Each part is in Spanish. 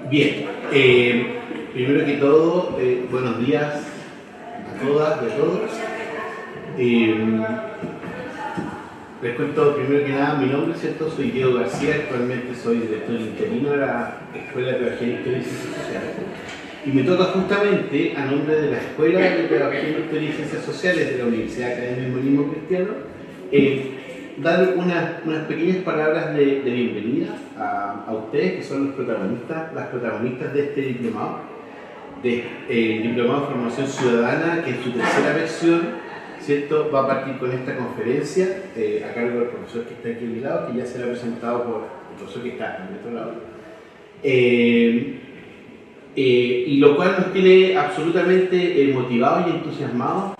Bien, primero que todo, buenos días a todas y a todos. Les cuento primero que nada mi nombre, ¿cierto? Soy Diego García, actualmente soy director interino de la Escuela de Pedagogía, Historia y Ciencias Sociales. Y me toca justamente, a nombre de la Escuela de Pedagogía, Historia y Ciencias Sociales de la Universidad Academia del Humanismo Cristiano, dar unas pequeñas palabras de bienvenida a ustedes, que son los protagonistas, las protagonistas de este diplomado, Diplomado de Formación Ciudadana, que en su tercera versión, ¿cierto?, va a partir con esta conferencia a cargo del profesor que está aquí a mi lado, que ya será presentado por el profesor que está a mi otro lado. Y lo cual nos tiene absolutamente motivados y entusiasmados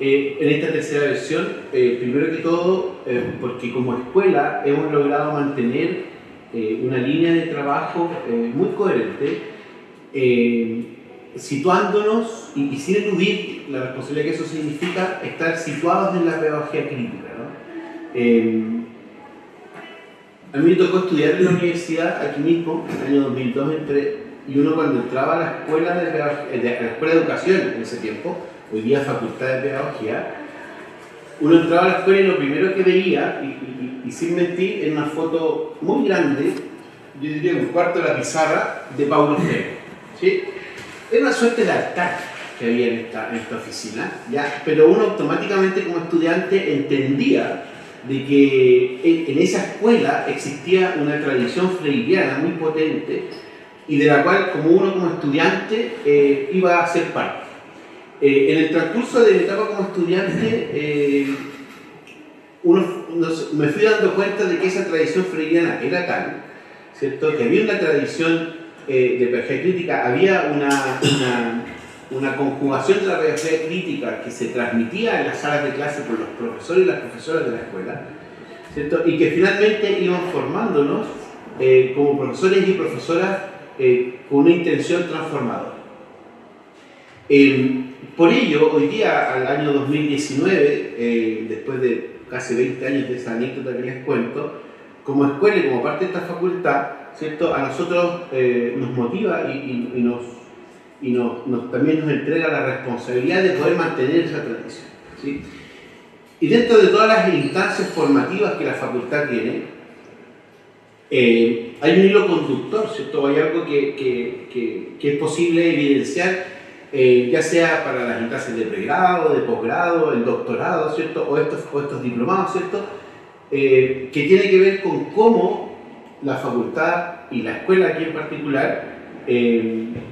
en esta tercera versión, primero que todo porque como escuela hemos logrado mantener una línea de trabajo muy coherente, situándonos y sin eludir la responsabilidad que eso significa estar situados en la pedagogía crítica, ¿no? A mí me tocó estudiar en la universidad aquí mismo, en el año 2002 y uno cuando entraba a la escuela de educación en ese tiempo, hoy día Facultad de Pedagogía, uno entraba a la escuela y lo primero que veía, y sin mentir, era una foto muy grande, yo diría un cuarto de la pizarra, de Paulo Freire, ¿sí? Era una suerte de altar que había en esta oficina, ¿ya? Pero uno automáticamente como estudiante entendía de que en esa escuela existía una tradición freiriana muy potente y de la cual como uno como estudiante iba a ser parte. En el transcurso de mi etapa como estudiante, me fui dando cuenta de que esa tradición freiriana era tal, ¿cierto?, que había una tradición de pedagogía crítica, había una conjugación de la pedagogía crítica que se transmitía en las salas de clase por los profesores y las profesoras de la escuela, ¿cierto?, y que finalmente iban formándonos como profesores y profesoras con una intención transformadora. Por ello, hoy día, al año 2019, después de casi 20 años de esa anécdota que les cuento, como escuela y como parte de esta facultad, ¿cierto?, a nosotros nos motiva y también nos entrega la responsabilidad de poder mantener esa tradición, ¿sí? Y dentro de todas las instancias formativas que la facultad tiene, hay un hilo conductor, ¿cierto? Hay algo que es posible evidenciar, ya sea para las instancias de pregrado, de posgrado, el doctorado, ¿cierto?, o estos diplomados, ¿cierto?, que tiene que ver con cómo la facultad y la escuela aquí en particular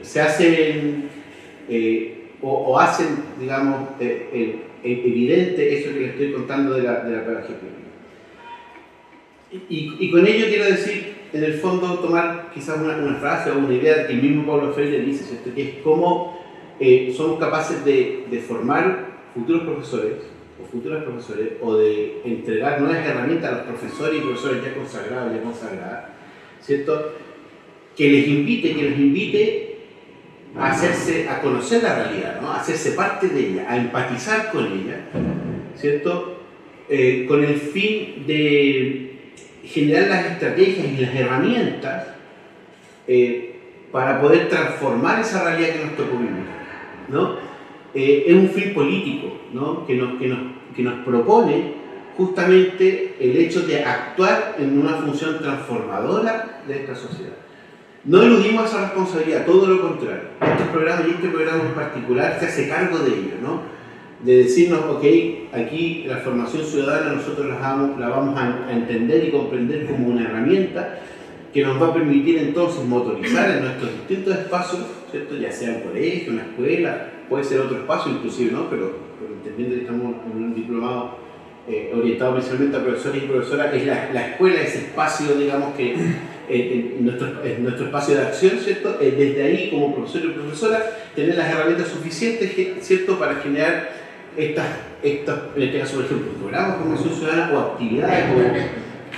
se hacen o hacen, digamos, evidente eso que les estoy contando de la pedagogía crítica. Y con ello quiero decir, en el fondo, tomar quizás una frase o una idea que el mismo Paulo Freire dice, ¿cierto?, que es cómo somos capaces de formar futuros profesores o futuras profesores, o de entregar nuevas herramientas a los profesores y profesores ya consagrados, ya consagradas, ¿cierto?, que les invite a conocer la realidad, ¿no?, a hacerse parte de ella, a empatizar con ella, ¿cierto?, con el fin de generar las estrategias y las herramientas para poder transformar esa realidad que nos tocó vivir, ¿no? Es un fin político, ¿no?, que nos propone justamente el hecho de actuar en una función transformadora de esta sociedad. No eludimos esa responsabilidad, todo lo contrario. Estos programas y este programa en particular se hace cargo de ello, ¿no?, de decirnos, ok, aquí la formación ciudadana nosotros la vamos a entender y comprender como una herramienta que nos va a permitir entonces motorizar en nuestros distintos espacios, ¿cierto?, ya sea un colegio, una escuela, puede ser otro espacio inclusive, ¿no?, pero entendiendo que estamos en un diplomado orientado principalmente a profesores y profesoras, es la escuela, ese espacio, digamos, que nuestro espacio de acción, ¿cierto?, desde ahí como profesor y profesora tener las herramientas suficientes, ¿cierto?, para generar en este caso, por ejemplo, programas de formación ciudadana o actividades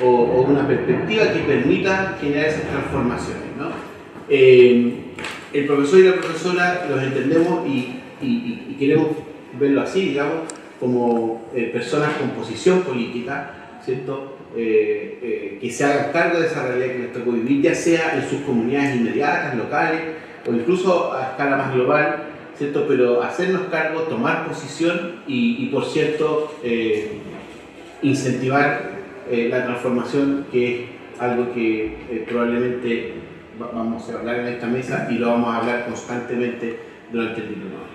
o una perspectiva que permita generar esas transformaciones, ¿no? El profesor y la profesora los entendemos y queremos verlo así, digamos, como personas con posición política, ¿cierto?, que se hagan cargo de esa realidad que les tocó vivir, ya sea en sus comunidades inmediatas, locales, o incluso a escala más global, ¿cierto? Pero hacernos cargo, tomar posición y por cierto, incentivar la transformación, que es algo que probablemente vamos a hablar en esta mesa y lo vamos a hablar constantemente durante el diplomado.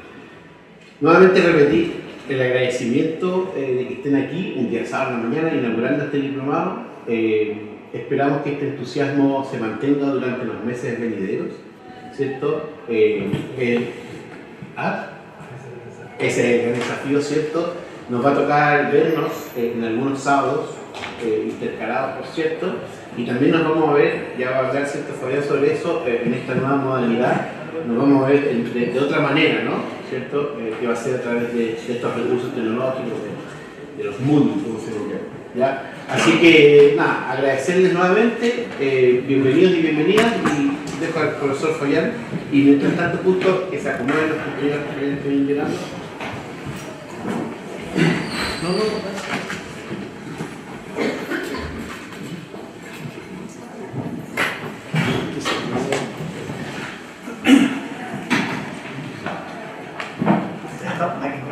Nuevamente repetir el agradecimiento de que estén aquí un día sábado en la mañana inaugurando este diplomado. Esperamos que este entusiasmo se mantenga durante los meses venideros, ¿cierto? Ese es el gran desafío, ¿cierto? Nos va a tocar vernos en algunos sábados, intercalados, por cierto, y también nos vamos a ver, ya va a hablar cierto Fabián sobre eso, en esta nueva modalidad, nos vamos a ver de otra manera, ¿no? ¿Cierto? Que va a ser a través de estos recursos tecnológicos, de los mundos, como se llama, ¿ya? Así que, nada, agradecerles nuevamente, bienvenidos y bienvenidas, y dejo al profesor Fabián, y mientras tanto, justo que se acomoden los compañeros que vienen llegando. No.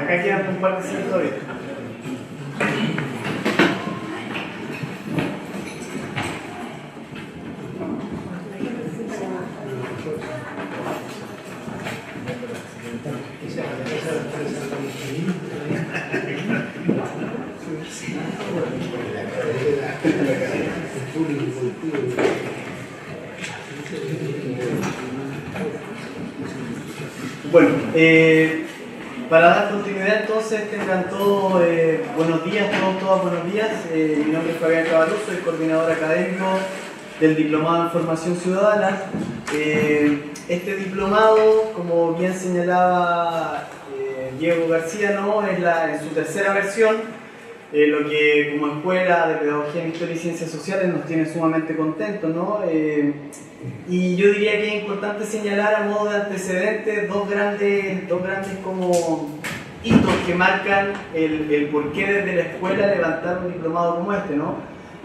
Acá quedan un par de sillas todavía. Bueno, para dar continuidad entonces, tengan todos buenos días, todas buenos días. Mi nombre es Fabián Cabaluz, soy coordinador académico del Diplomado en Formación Ciudadana. Este diplomado, como bien señalaba Diego García, ¿no? Es en su tercera versión, lo que como Escuela de Pedagogía en Historia y Ciencias Sociales nos tiene sumamente contentos, ¿no? Y yo diría que es importante señalar a modo de antecedentes dos grandes como hitos que marcan el porqué desde la escuela levantar un diplomado como este, ¿no?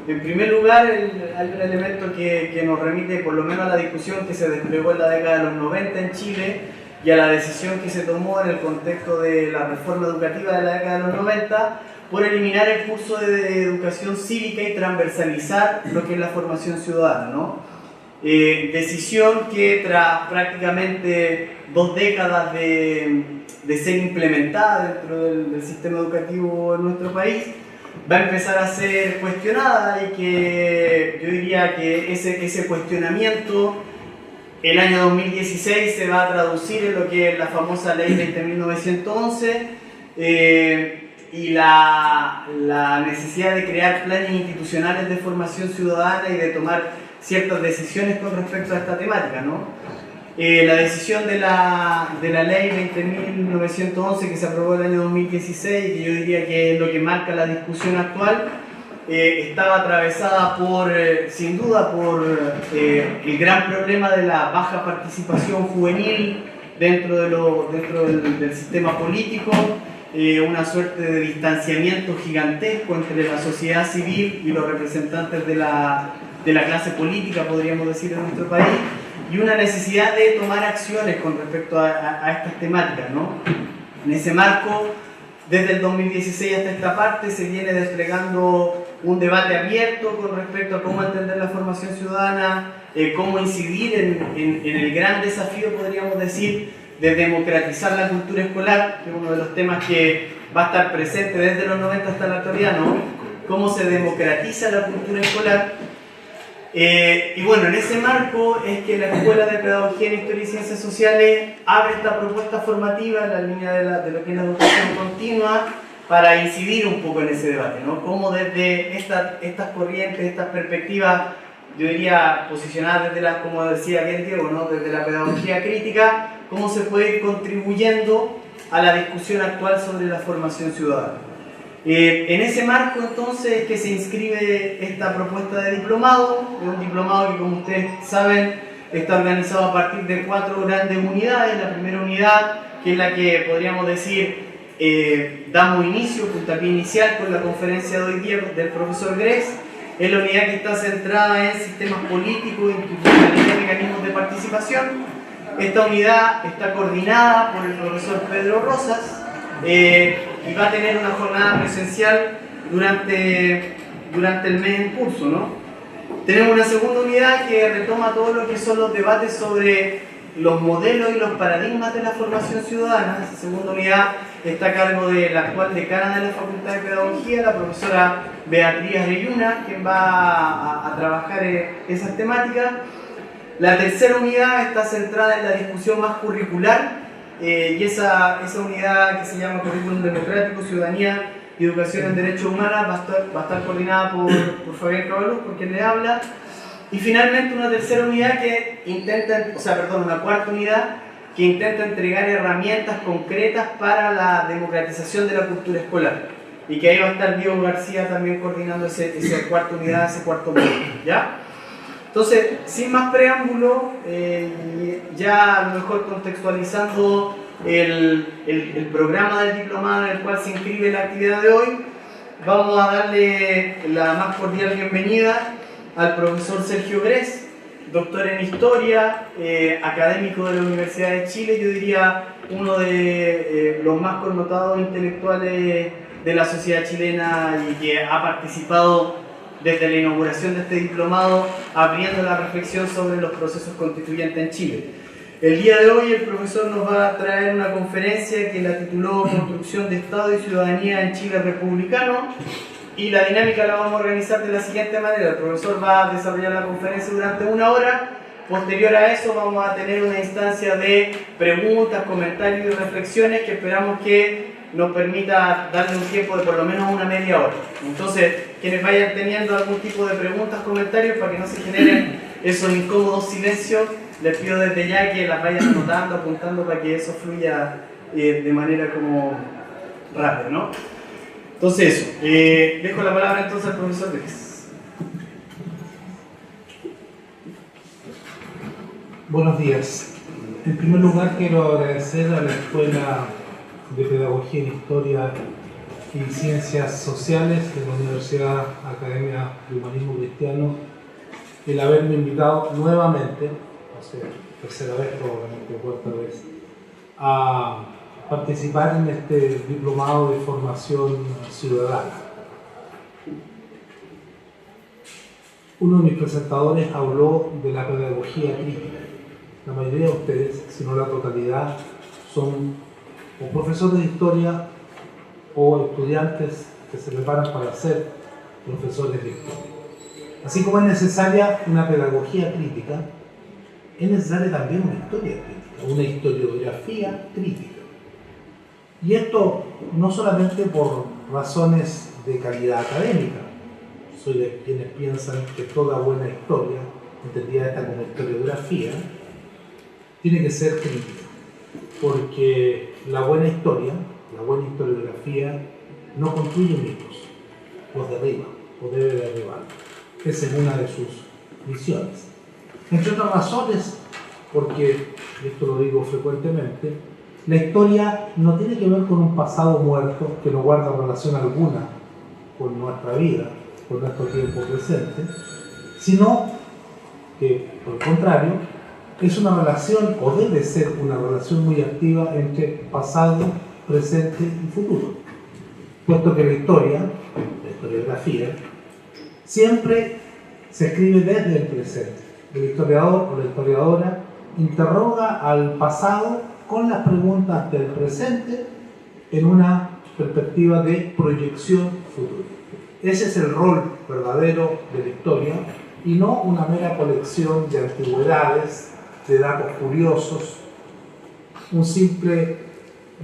En primer lugar, hay un elemento que nos remite por lo menos a la discusión que se desplegó en la década de los 90 en Chile y a la decisión que se tomó en el contexto de la reforma educativa de la década de los 90 por eliminar el curso de educación cívica y transversalizar lo que es la formación ciudadana, ¿no? Decisión que tras prácticamente 2 décadas de ser implementada dentro del sistema educativo en nuestro país, va a empezar a ser cuestionada y que yo diría que ese cuestionamiento el año 2016 se va a traducir en lo que es la famosa ley 20.911 y la necesidad de crear planes institucionales de formación ciudadana y de tomar ciertas decisiones con respecto a esta temática, ¿no? La decisión de la ley 20.911 que se aprobó el año 2016, que yo diría que es lo que marca la discusión actual, estaba atravesada sin duda por el gran problema de la baja participación juvenil dentro del sistema político, una suerte de distanciamiento gigantesco entre la sociedad civil y los representantes de la clase política, podríamos decir, en nuestro país, y una necesidad de tomar acciones con respecto a estas temáticas, ¿no? En ese marco, desde el 2016 hasta esta parte, se viene desplegando un debate abierto con respecto a cómo entender la formación ciudadana, cómo incidir en el gran desafío, podríamos decir, de democratizar la cultura escolar, que es uno de los temas que va a estar presente desde los 90 hasta la actualidad, ¿no? Cómo se democratiza la cultura escolar. Y bueno, en ese marco es que la Escuela de Pedagogía en Historia y Ciencias Sociales abre esta propuesta formativa en la línea de lo que es la educación continua para incidir un poco en ese debate, ¿no? Cómo desde estas corrientes, estas perspectivas, yo diría posicionadas desde como decía bien Diego, ¿no? Desde la pedagogía crítica, cómo se puede ir contribuyendo a la discusión actual sobre la formación ciudadana. En ese marco entonces es que se inscribe esta propuesta de diplomado, es un diplomado que como ustedes saben está organizado a partir de 4 grandes unidades. La primera unidad, que es la que podríamos decir damos inicio, puntapié inicial con la conferencia de hoy día del profesor Gress, Es la unidad que está centrada en sistemas políticos, institucionalidad y mecanismos de participación. Esta unidad está coordinada por el profesor Pedro Rosas y va a tener una jornada presencial durante el mes en curso, ¿no? Tenemos una segunda unidad que retoma todo lo que son los debates sobre los modelos y los paradigmas de la formación ciudadana. Esa segunda unidad está a cargo de la actual decana de la Facultad de Pedagogía, la profesora Beatriz Arelluna, quien va a trabajar esas temáticas. La tercera unidad está centrada en la discusión más curricular y esa unidad que se llama Currículum Democrático, Ciudadanía y Educación en Derechos Humanos va a estar coordinada por Fabián Caballos, por quien le habla. Y finalmente una tercera unidad una cuarta unidad que intenta entregar herramientas concretas para la democratización de la cultura escolar. Y que ahí va a estar Diego García también coordinando esa cuarta unidad, ese cuarto módulo, ¿ya? Entonces, sin más preámbulo, ya a lo mejor contextualizando el programa del diplomado en el cual se inscribe la actividad de hoy, vamos a darle la más cordial bienvenida al profesor Sergio Grez, doctor en Historia, académico de la Universidad de Chile, yo diría uno de los más connotados intelectuales de la sociedad chilena y que ha participado desde la inauguración de este diplomado abriendo la reflexión sobre los procesos constituyentes en Chile. El día de hoy el profesor nos va a traer una conferencia que la tituló Construcción de Estado y Ciudadanía en Chile Republicano. Y la dinámica la vamos a organizar de la siguiente manera. El profesor va a desarrollar la conferencia durante 1 hora. Posterior a eso vamos a tener una instancia de preguntas, comentarios y reflexiones que esperamos que nos permita darle un tiempo de por lo menos una media hora. Entonces, quienes vayan teniendo algún tipo de preguntas, comentarios, para que no se generen esos incómodos silencios, les pido desde ya que las vayan anotando, apuntando para que eso fluya de manera como rápida, ¿no? Entonces eso, dejo la palabra entonces al profesor Grez. Buenos días. En primer lugar quiero agradecer a la Escuela de Pedagogía en Historia y Ciencias Sociales de la Universidad Academia de Humanismo Cristiano el haberme invitado nuevamente, o sea, tercera vez, probablemente cuarta vez, a participar en este diplomado de formación ciudadana. Uno de mis presentadores habló de la pedagogía crítica. La mayoría de ustedes, si no la totalidad, son o profesores de historia o estudiantes que se preparan para ser profesores de historia. Así como es necesaria una pedagogía crítica, es necesaria también una historia crítica, una historiografía crítica. Y esto no solamente por razones de calidad académica. Soy de quienes piensan que toda buena historia, entendida esta como historiografía, tiene que ser crítica. Porque la buena historia, la buena historiografía, no construye mitos, los derriba o debe derribar. Esa es una de sus misiones. Entre otras razones, porque, esto lo digo frecuentemente, la historia no tiene que ver con un pasado muerto que no guarda relación alguna con nuestra vida, con nuestro tiempo presente, sino que, por el contrario, es una relación, o debe ser una relación muy activa entre pasado, presente y futuro. Puesto que la historia, la historiografía, siempre se escribe desde el presente. El historiador o la historiadora interroga al pasado con las preguntas del presente en una perspectiva de proyección futura. Ese es el rol verdadero de la historia y no una mera colección de antigüedades, de datos curiosos, un simple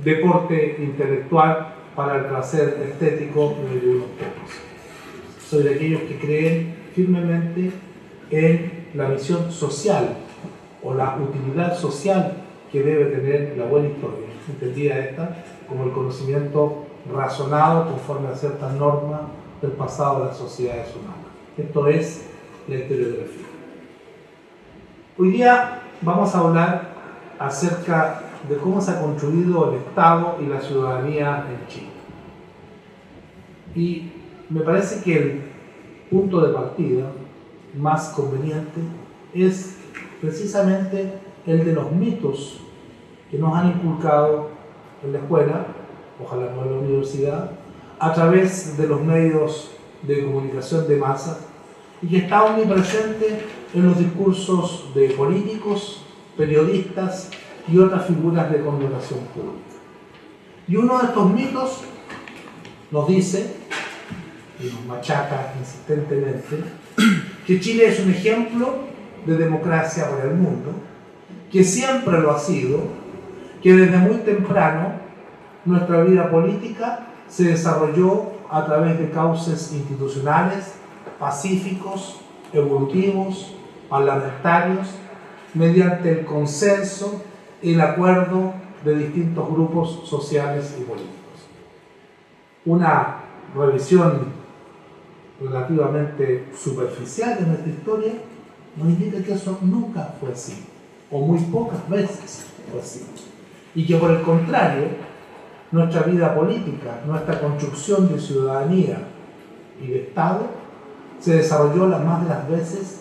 deporte intelectual para el placer estético de unos pocos. Soy de aquellos que creen firmemente en la misión social o la utilidad social que debe tener la buena historia, entendida esta como el conocimiento razonado conforme a ciertas normas del pasado de las sociedades humanas. Esto es la historiografía. Hoy día vamos a hablar acerca de cómo se ha construido el Estado y la ciudadanía en Chile. Y me parece que punto de partida más conveniente es precisamente el de los mitos que nos han inculcado en la escuela, ojalá no en la universidad, a través de los medios de comunicación de masa, y que está omnipresente en los discursos de políticos, periodistas y otras figuras de connotación pública. Y uno de estos mitos nos dice, y nos machaca insistentemente, que Chile es un ejemplo de democracia para el mundo, que siempre lo ha sido, que desde muy temprano nuestra vida política se desarrolló a través de cauces institucionales, pacíficos, evolutivos, parlamentarios, mediante el consenso y el acuerdo de distintos grupos sociales y políticos. Una revisión relativamente superficial de nuestra historia nos indica que eso nunca fue así, o muy pocas veces fue así, y que por el contrario, nuestra vida política, nuestra construcción de ciudadanía y de Estado se desarrolló las más de las veces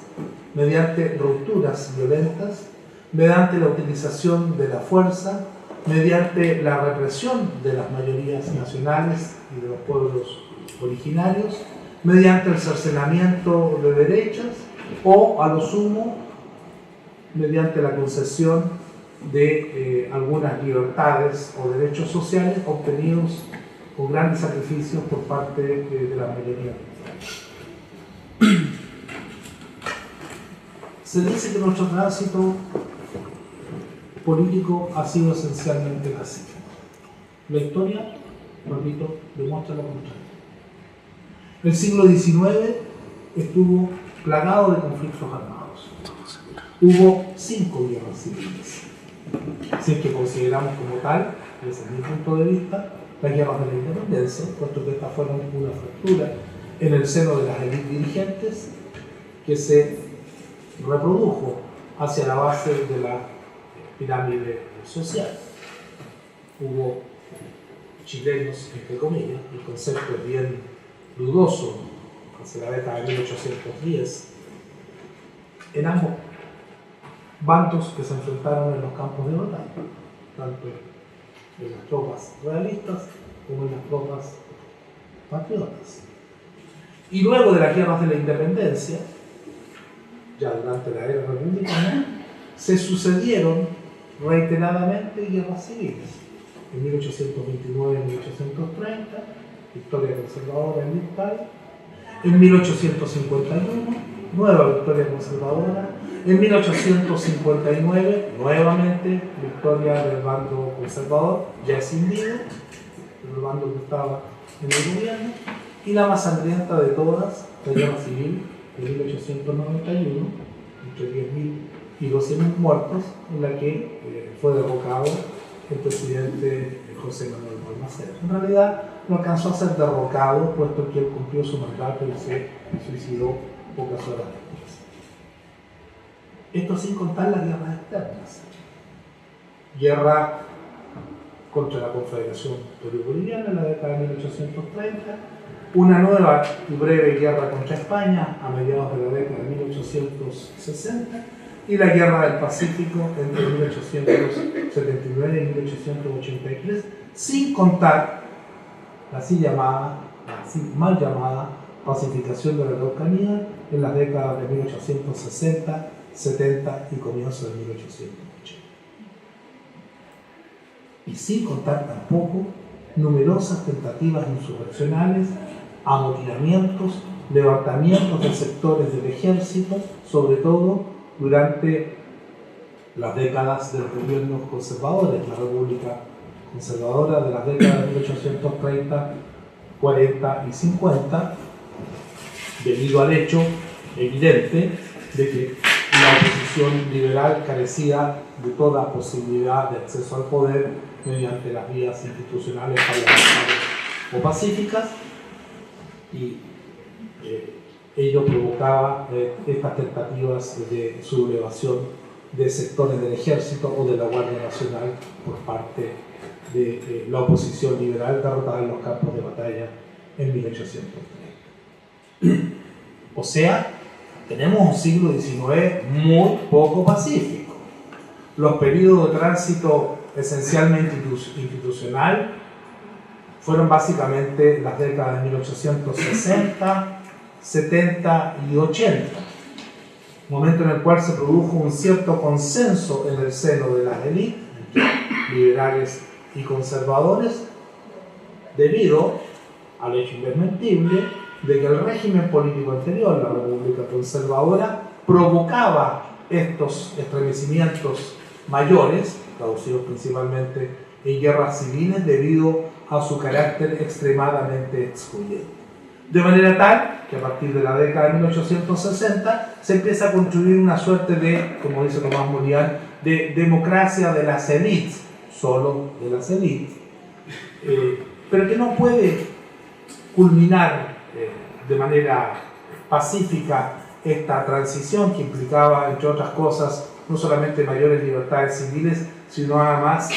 mediante rupturas violentas, mediante la utilización de la fuerza, mediante la represión de las mayorías nacionales y de los pueblos originarios, mediante el cercenamiento de derechos o, a lo sumo, mediante la concesión de algunas libertades o derechos sociales obtenidos con grandes sacrificios por parte de la mayoría. Se dice que nuestro tránsito político ha sido esencialmente pacífico. La historia, repito, demuestra lo contrario. El siglo XIX estuvo plagado de conflictos armados. Hubo 5 guerras civiles. Si es que consideramos como tal, desde mi punto de vista, las guerras de la independencia, puesto que estas fueron una fractura en el seno de las élites dirigentes que se reprodujo hacia la base de la pirámide social. Hubo chilenos, entre comillas, el concepto es bien dudoso, hacia la década de 1810, en ambos bandos que se enfrentaron en los campos de batalla, tanto en las tropas realistas como en las tropas patriotas. Y luego de las guerras de la independencia, ya durante la era republicana, se sucedieron reiteradamente guerras civiles. En 1829 y 1830, victoria conservadora en Listal. En 1851, nueva victoria conservadora. En 1859, nuevamente victoria del bando conservador, ya escindido, el bando que estaba en el gobierno. Y la más sangrienta de todas, la guerra civil de 1891, entre 10.000 y 12.000 muertos, en la que fue derrocado el presidente José Manuel Balmaceda. En realidad no alcanzó a ser derrocado, puesto que él cumplió su mandato y se suicidó pocas horas después. Esto sin contar las guerras externas. Guerra contra la Confederación Perú-Boliviana en la década de 1830, una nueva y breve guerra contra España a mediados de la década de 1860 y la Guerra del Pacífico entre 1879 y 1883, sin contar la así mal llamada pacificación de la Araucanía en las décadas de 1860, 70 y comienzo de 1880. Y sin contar tampoco numerosas tentativas insurreccionales, amotinamientos, levantamientos de sectores del ejército, sobre todo durante las décadas de los gobiernos conservadores, la República Conservadora de las décadas de 1830, 40 y 50, debido al hecho evidente de que la oposición liberal carecía de toda posibilidad de acceso al poder mediante las vías institucionales parlamentarias o pacíficas, y ello provocaba estas tentativas de sublevación de sectores del ejército o de la Guardia Nacional por parte de la oposición liberal derrotada en los campos de batalla en 1830. O sea, tenemos un siglo XIX muy poco pacífico. Los periodos de tránsito esencialmente institucional fueron básicamente las décadas de 1860, 70 y 80, momento en el cual se produjo un cierto consenso en el seno de las élites, liberales y conservadores, debido al hecho indesmentible de que el régimen político anterior, la República Conservadora, provocaba estos estremecimientos mayores, traducidos principalmente en guerras civiles, debido a su carácter extremadamente excluyente. De manera tal que a partir de la década de 1860 se empieza a construir una suerte de, como dice Tomás Morián, de democracia de las élites, solo de las élites, pero que no puede culminar de manera pacífica esta transición que implicaba, entre otras cosas, no solamente mayores libertades civiles, sino además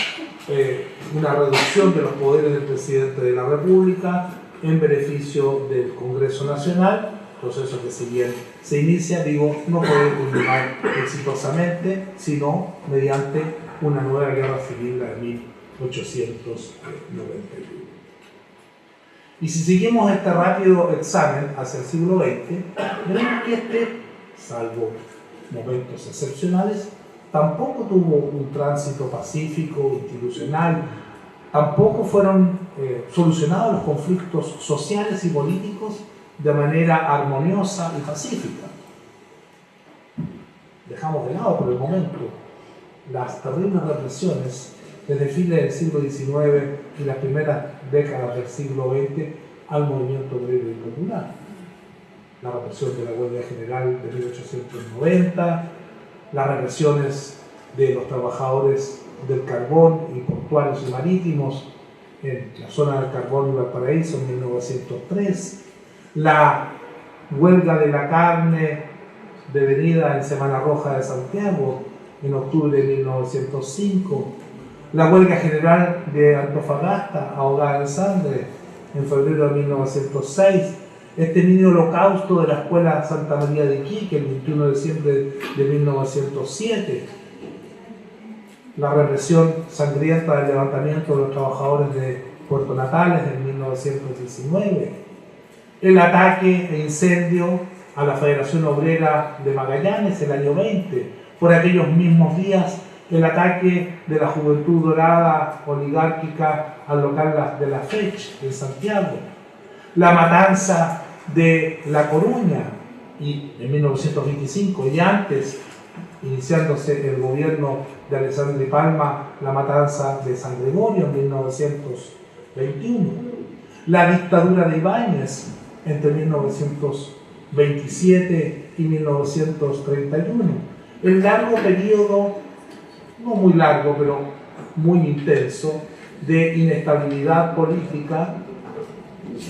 una reducción de los poderes del presidente de la República en beneficio del Congreso Nacional, proceso que si bien se inicia, no puede culminar exitosamente, sino mediante una nueva guerra civil, la de 1891. Y si seguimos este rápido examen hacia el siglo XX, veremos que salvo momentos excepcionales, tampoco tuvo un tránsito pacífico, institucional, tampoco fueron solucionados los conflictos sociales y políticos de manera armoniosa y pacífica. Dejamos de lado por el momento las terribles represiones desde fines del siglo XIX y las primeras décadas del siglo XX al movimiento obrero y popular. La represión de la huelga general de 1890, las represiones de los trabajadores del carbón y portuarios y marítimos en la zona del carbón y Valparaíso en 1903, la huelga de la carne devenida en Semana Roja de Santiago en octubre de 1905, la huelga general de Antofagasta ahogada en sangre en febrero de 1906, este mini holocausto de la Escuela Santa María de Iquique el 21 de diciembre de 1907, la represión sangrienta del levantamiento de los trabajadores de Puerto Natales en 1919, el ataque e incendio a la Federación Obrera de Magallanes el año 20, por aquellos mismos días el ataque de la Juventud Dorada oligárquica al local de la FECH en Santiago, la matanza de La Coruña y en 1925 y antes, iniciándose el gobierno de Alessandro Di Palma, la matanza de San Gregorio en 1921, la dictadura de Ibáñez entre 1927 y 1931, el largo periodo, no muy largo, pero muy intenso, de inestabilidad política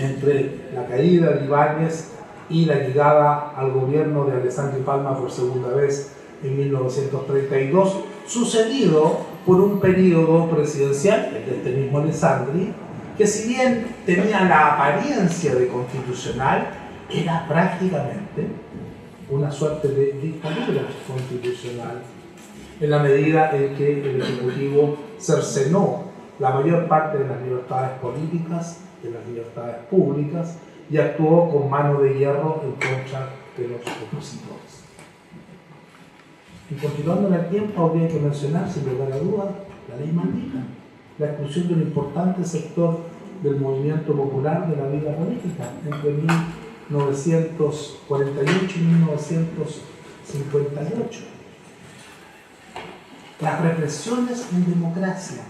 entre la caída de Ibáñez y la llegada al gobierno de Alessandro Di Palma por segunda vez en 1932, sucedido por un periodo presidencial de este mismo Alessandri, que si bien tenía la apariencia de constitucional, era prácticamente una suerte de dictadura constitucional, en la medida en que el Ejecutivo cercenó la mayor parte de las libertades políticas, de las libertades públicas, y actuó con mano de hierro en contra de los opositores. Y continuando en el tiempo, habría que mencionar, sin lugar a dudas, la ley Malvica, la exclusión de un importante sector del movimiento popular de la vida política entre 1948 y 1958. Las represiones en democracia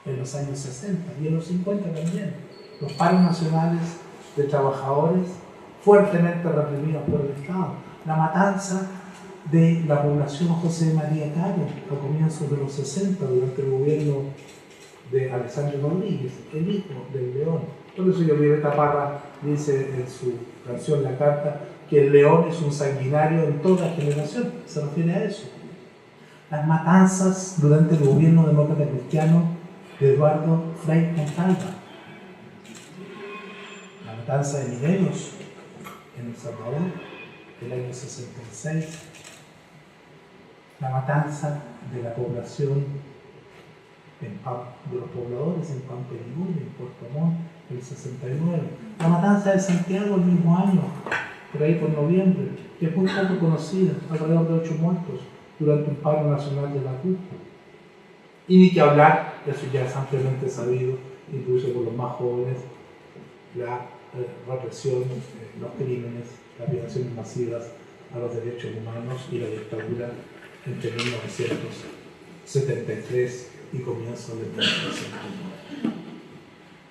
en los años 60 y en los 50 también, los paros nacionales de trabajadores fuertemente reprimidos por el Estado, la matanza de la población José María Caro a comienzos de los 60 durante el gobierno de Alessandro Rodríguez, el hijo del León. Por eso Violeta Parra dice en su canción La Carta que el León es un sanguinario en toda generación, se refiere a eso. Las matanzas durante el gobierno demócrata cristiano de Eduardo Frei Montalva, la matanza de mineros en en El Salvador, el año 66, la matanza de la población de los pobladores en Pampeligún, en Puerto Montt, el 69, la matanza de Santiago el mismo año, por ahí por noviembre, que es muy poco conocida, alrededor de 8 muertos durante un paro nacional de la CUT. Y ni que hablar, eso ya es ampliamente sabido, incluso por los más jóvenes, la represión, los crímenes, las violaciones masivas a los derechos humanos y la dictadura entre 1973 y comienzo del 1909.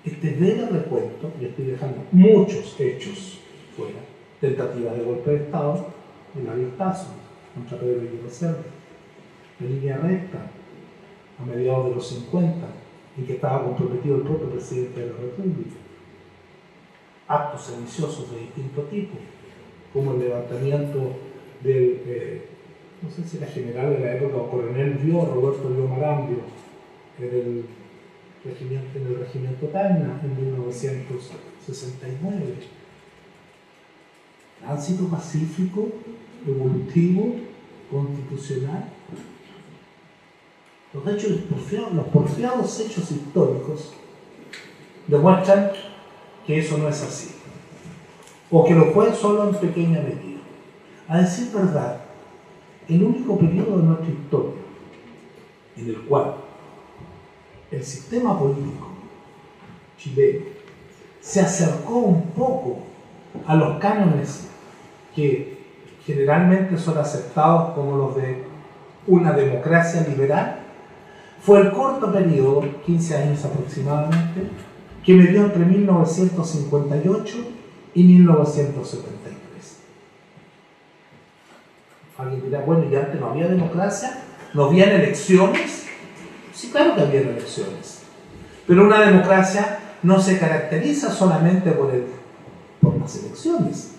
Este breve recuento, y estoy dejando muchos hechos fuera, tentativas de golpe de Estado, el avistazo contra Pedro Aguirre Cerda, la línea recta a mediados de los 50, en que estaba comprometido el propio presidente de la República, actos sediciosos de distinto tipo, como el levantamiento del, no sé si era general de la época o coronel Vio, Roberto Vio Marambio, en el regimiento Tacna en 1969. Tránsito pacífico, evolutivo, constitucional. Los hechos porfiados, los porfiados hechos históricos demuestran que eso no es así, o que lo fue solo en pequeña medida. A decir verdad, el único periodo de nuestra historia en el cual el sistema político chileno se acercó un poco a los cánones que generalmente son aceptados como los de una democracia liberal, fue el corto periodo, 15 años aproximadamente, que medió entre 1958 y 1973. Alguien dirá, bueno, ¿y antes no había democracia? ¿No habían elecciones? Sí, claro que había elecciones. Pero una democracia no se caracteriza solamente por las elecciones.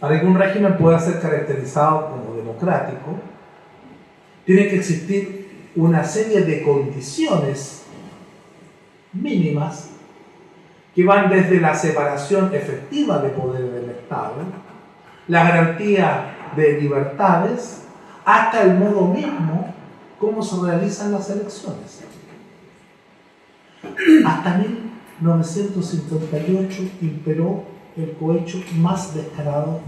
Para que un régimen pueda ser caracterizado como democrático, tiene que existir una serie de condiciones mínimas que van desde la separación efectiva de poderes del Estado, la garantía de libertades, hasta el modo mismo cómo se realizan las elecciones. Hasta 1958 imperó el cohecho más descarado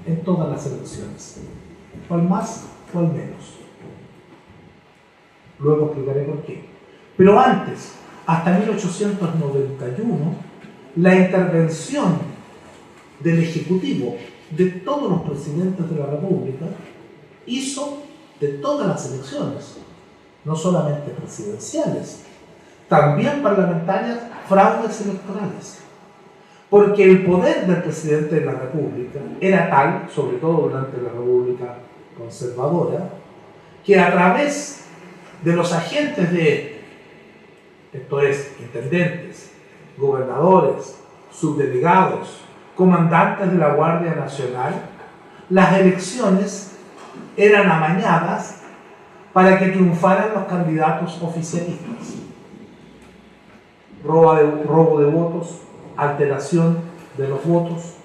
en todas las elecciones, cual más, cual menos. Luego explicaré por qué. Pero antes, hasta 1891, la intervención del Ejecutivo de todos los presidentes de la República hizo de todas las elecciones, no solamente presidenciales, también parlamentarias, fraudes electorales. Porque el poder del presidente de la República era tal, sobre todo durante la República conservadora, que a través de los agentes de, esto es, intendentes, gobernadores, subdelegados, comandantes de la Guardia Nacional, las elecciones eran amañadas para que triunfaran los candidatos oficialistas. Robo de votos, alteración de los votos,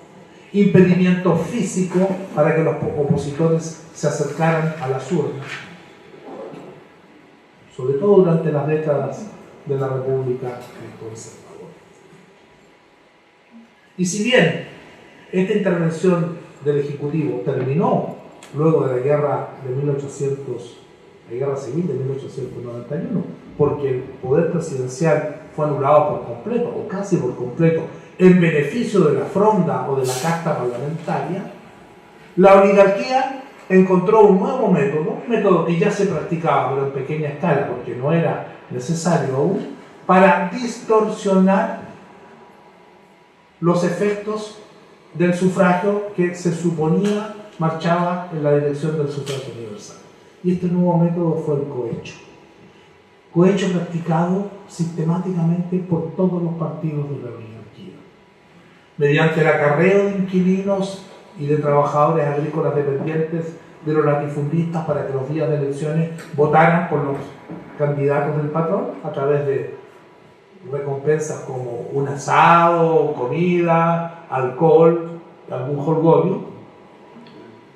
impedimento físico para que los opositores se acercaran a las urnas, sobre todo durante las décadas de la República conservadora. Y si bien esta intervención del Ejecutivo terminó luego de la guerra civil de 1891, porque el poder presidencial fue anulado por completo, o casi por completo, en beneficio de la fronda o de la casta parlamentaria, la oligarquía encontró un nuevo método que ya se practicaba, pero en pequeña escala, porque no era necesario aún, para distorsionar los efectos del sufragio que se suponía marchaba en la dirección del sufragio universal. Y este nuevo método fue el cohecho. Cohecho practicado sistemáticamente por todos los partidos de la oligarquía, mediante el acarreo de inquilinos y de trabajadores agrícolas dependientes de los latifundistas para que los días de elecciones votaran por los candidatos del patrón a través de recompensas como un asado, comida, alcohol, algún jolgorio,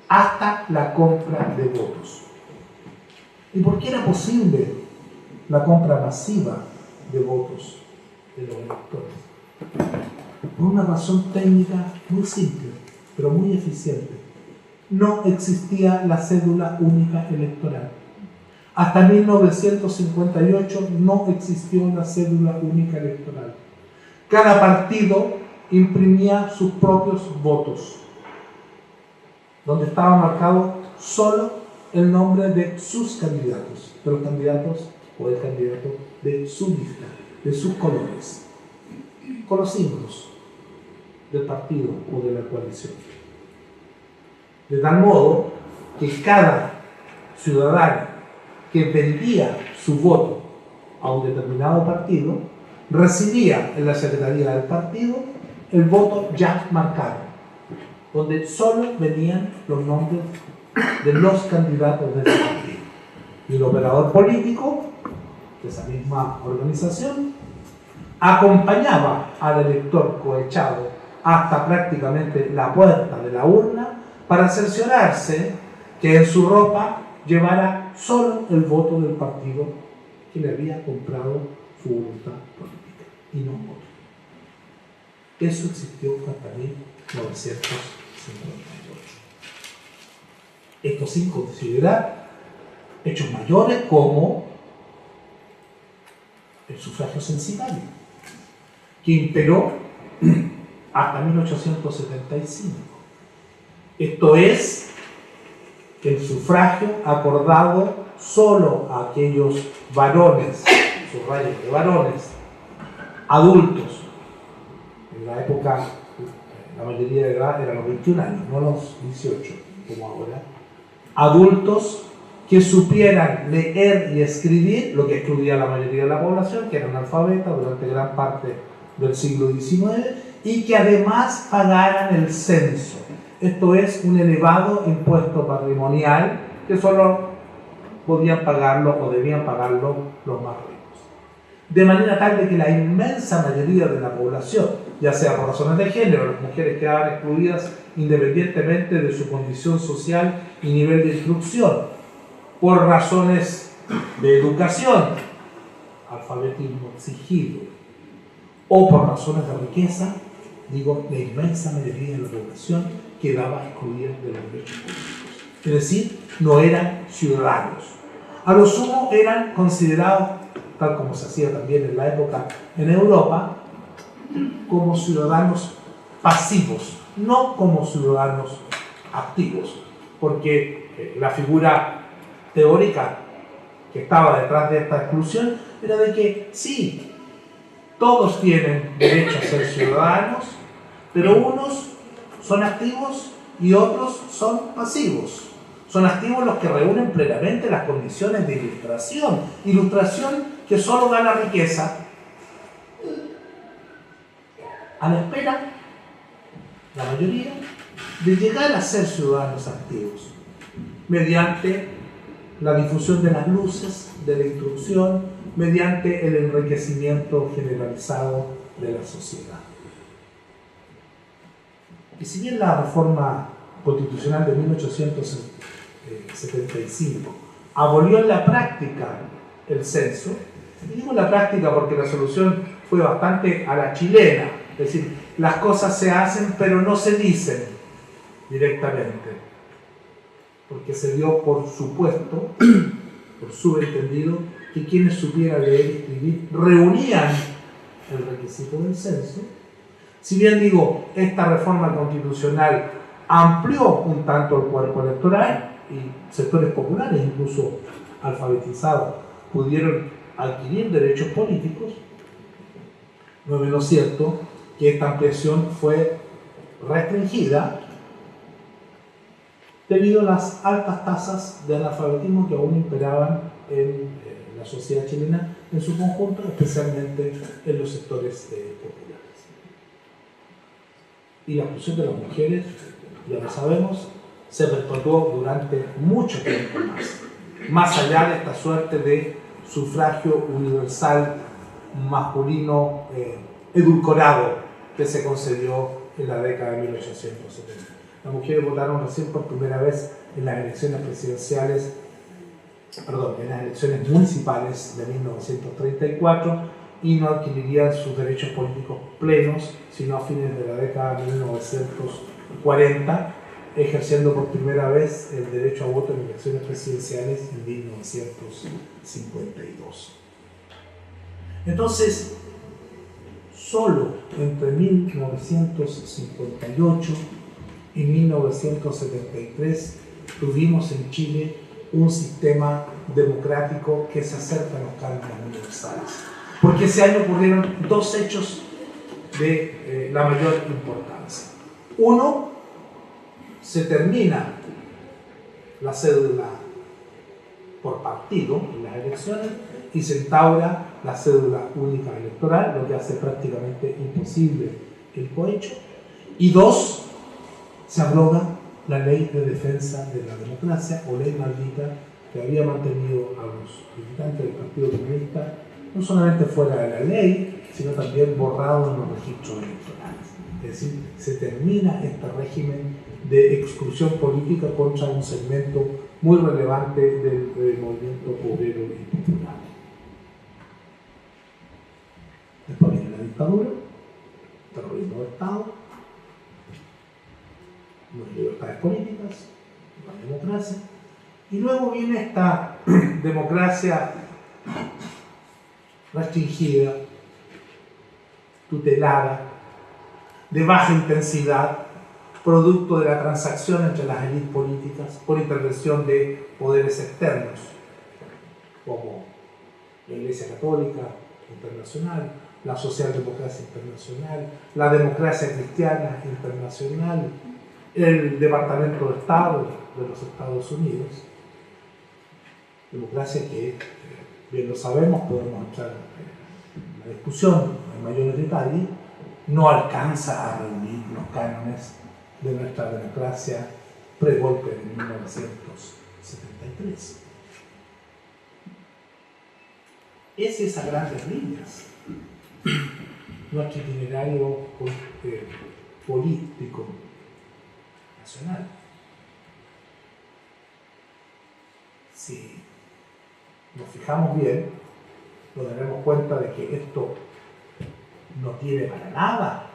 hasta la compra de votos. ¿Y por qué era posible la compra masiva de votos de los electores? Por una razón técnica muy simple, pero muy eficiente. No existía la cédula única electoral. Hasta 1958 no existió la cédula única electoral. Cada partido imprimía sus propios votos, donde estaba marcado solo el nombre de sus candidatos, de los candidatos o el candidato de su lista, de sus colores, con los símbolos del partido o de la coalición. De tal modo que cada ciudadano que vendía su voto a un determinado partido recibía en la secretaría del partido el voto ya marcado, donde solo venían los nombres de los candidatos de ese partido. Y el operador político de esa misma organización acompañaba al elector cohechado hasta prácticamente la puerta de la urna para cerciorarse que en su ropa llevara solo el voto del partido que le había comprado su voluntad política y no otro. Eso existió hasta 1958. Esto sin considerar hechos mayores como el sufragio censitario, que imperó hasta 1875. Esto es el sufragio acordado solo a aquellos varones, subrayo de varones, adultos. En la época, la mayoría de edad eran los 21 años, no los 18, como ahora. Adultos que supieran leer y escribir, lo que excluía a la mayoría de la población, que eran analfabetas durante gran parte del siglo XIX, y que además pagaran el censo. Esto es un elevado impuesto patrimonial que solo podían pagarlo o debían pagarlo los más ricos. De manera tal de que la inmensa mayoría de la población, ya sea por razones de género, las mujeres quedaban excluidas independientemente de su condición social y nivel de instrucción, por razones de educación, alfabetismo exigido, o por razones de riqueza, digo, la inmensa mayoría de la población quedaba excluida de los derechos públicos. Es decir, no eran ciudadanos. A lo sumo eran considerados, tal como se hacía también en la época en Europa, como ciudadanos pasivos, no como ciudadanos activos, porque la figura teórica que estaba detrás de esta exclusión era de que sí, todos tienen derecho a ser ciudadanos, pero unos son activos y otros son pasivos. Son activos los que reúnen plenamente las condiciones de ilustración. Ilustración que solo da la riqueza a la espera, la mayoría, de llegar a ser ciudadanos activos mediante la difusión de las luces, de la instrucción, mediante el enriquecimiento generalizado de la sociedad. Y si bien la reforma constitucional de 1875 abolió en la práctica el censo, y digo en la práctica porque la solución fue bastante a la chilena, es decir, las cosas se hacen pero no se dicen directamente, porque se dio por supuesto, por subentendido, que quienes supieran leer y escribir reunían el requisito del censo. Si bien digo, esta reforma constitucional amplió un tanto el cuerpo electoral y sectores populares, incluso alfabetizados, pudieron adquirir derechos políticos, no es menos cierto que esta ampliación fue restringida debido a las altas tasas de analfabetismo que aún imperaban en la sociedad chilena en su conjunto, especialmente en los sectores populares. Y la exclusión de las mujeres, ya lo sabemos, se perpetuó durante mucho tiempo más allá de esta suerte de sufragio universal masculino edulcorado que se concedió en la década de 1870. Las mujeres votaron recién por primera vez en las elecciones presidenciales, en las elecciones municipales de 1934 y no adquirirían sus derechos políticos plenos sino a fines de la década de 1940, ejerciendo por primera vez el derecho a voto en elecciones presidenciales en 1952. Entonces, solo entre 1958 y 1973 tuvimos en Chile un sistema democrático que se acerca a los cánones universales. Porque ese año ocurrieron dos hechos de la mayor importancia. Uno, se termina la cédula por partido en las elecciones y se instaura la cédula única electoral, lo que hace prácticamente imposible el cohecho. Y dos, se abroga la ley de defensa de la democracia o ley maldita que había mantenido a los militantes del Partido Comunista no solamente fuera de la ley, sino también borrado en los registros electorales. Es decir, se termina este régimen de exclusión política contra un segmento muy relevante del movimiento obrero y popular. Después viene la dictadura, terrorismo de Estado, no hay libertades políticas, no hay democracia, y luego viene esta democracia restringida, tutelada, de baja intensidad, producto de la transacción entre las élites políticas por intervención de poderes externos, como la Iglesia Católica Internacional, la Socialdemocracia Internacional, la Democracia Cristiana Internacional, el Departamento de Estado de los Estados Unidos. Democracia que, bien lo sabemos, podemos entrar en la discusión en mayores detalles, no alcanza a reunir los cánones de nuestra democracia pre-golpe de 1973. Ese es a grandes líneas nuestro itinerario político nacional. Si nos fijamos bien, nos daremos cuenta de que esto no tiene para nada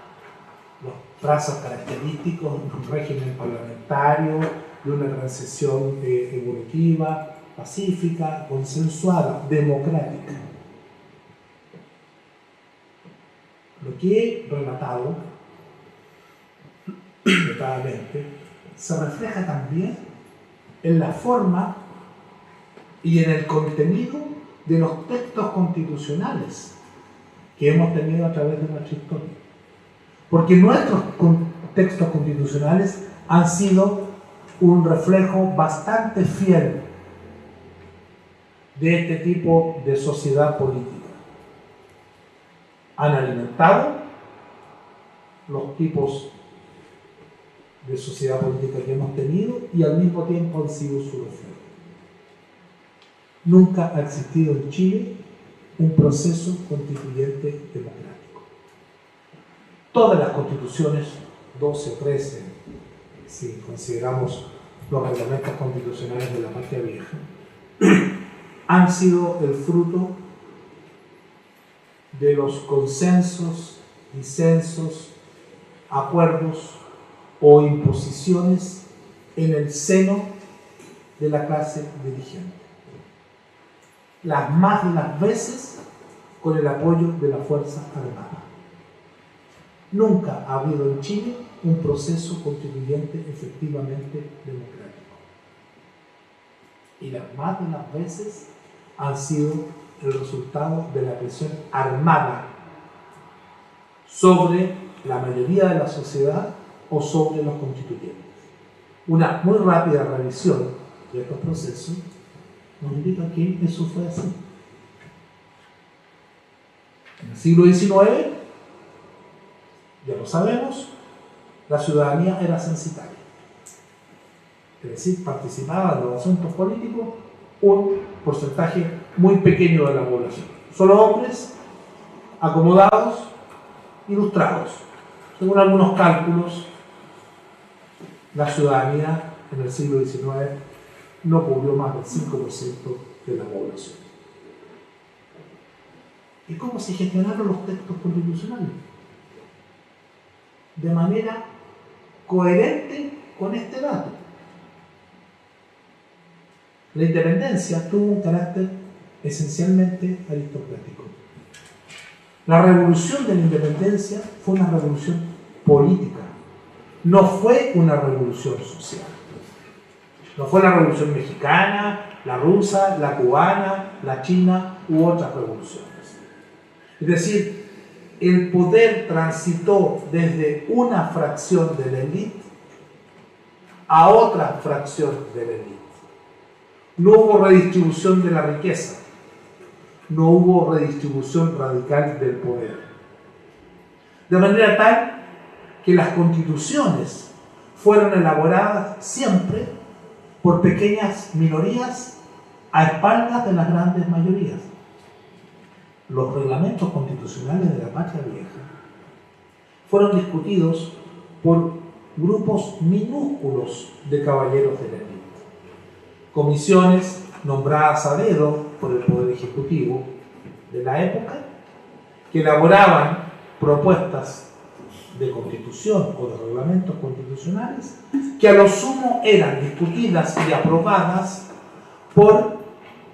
los trazos característicos de un régimen parlamentario, de una transición evolutiva, pacífica, consensuada, democrática. Lo que he relatado, detalladamente, se refleja también en la forma y en el contenido de los textos constitucionales que hemos tenido a través de nuestra historia. Porque nuestros textos constitucionales han sido un reflejo bastante fiel de este tipo de sociedad política. Han alimentado los tipos de sociedad política que hemos tenido y al mismo tiempo han sido su reflejo. Nunca ha existido en Chile un proceso constituyente democrático. Todas las constituciones, 12 o 13, si consideramos los reglamentos constitucionales de la Patria Vieja, han sido el fruto de los consensos, disensos, acuerdos o imposiciones en el seno de la clase dirigente. Las más de las veces con el apoyo de la Fuerza Armada. Nunca ha habido en Chile un proceso constituyente efectivamente democrático. Y las más de las veces han sido el resultado de la presión armada sobre la mayoría de la sociedad o sobre los constituyentes. Una muy rápida revisión de estos procesos nos indica que eso fue así. En el siglo XIX, ya lo sabemos, la ciudadanía era censitaria. Es decir, participaba en los asuntos políticos un porcentaje muy pequeño de la población. Solo hombres acomodados, ilustrados. Según algunos cálculos, la ciudadanía en el siglo XIX no cubrió más del 5% de la población. ¿Y cómo se gestionaron los textos constitucionales? De manera coherente con este dato. La independencia tuvo un carácter esencialmente aristocrático. La revolución de la independencia fue una revolución política, no fue una revolución social. No fue la revolución mexicana, la rusa, la cubana, la china u otras revoluciones. Es decir, el poder transitó desde una fracción de la élite a otra fracción de la élite. No hubo redistribución de la riqueza, no hubo redistribución radical del poder. De manera tal que las constituciones fueron elaboradas siempre por pequeñas minorías a espaldas de las grandes mayorías. Los reglamentos constitucionales de la Patria Vieja fueron discutidos por grupos minúsculos de caballeros de la élite. Comisiones nombradas a dedo por el Poder Ejecutivo de la época, que elaboraban propuestas de constitución o de reglamentos constitucionales, que a lo sumo eran discutidas y aprobadas por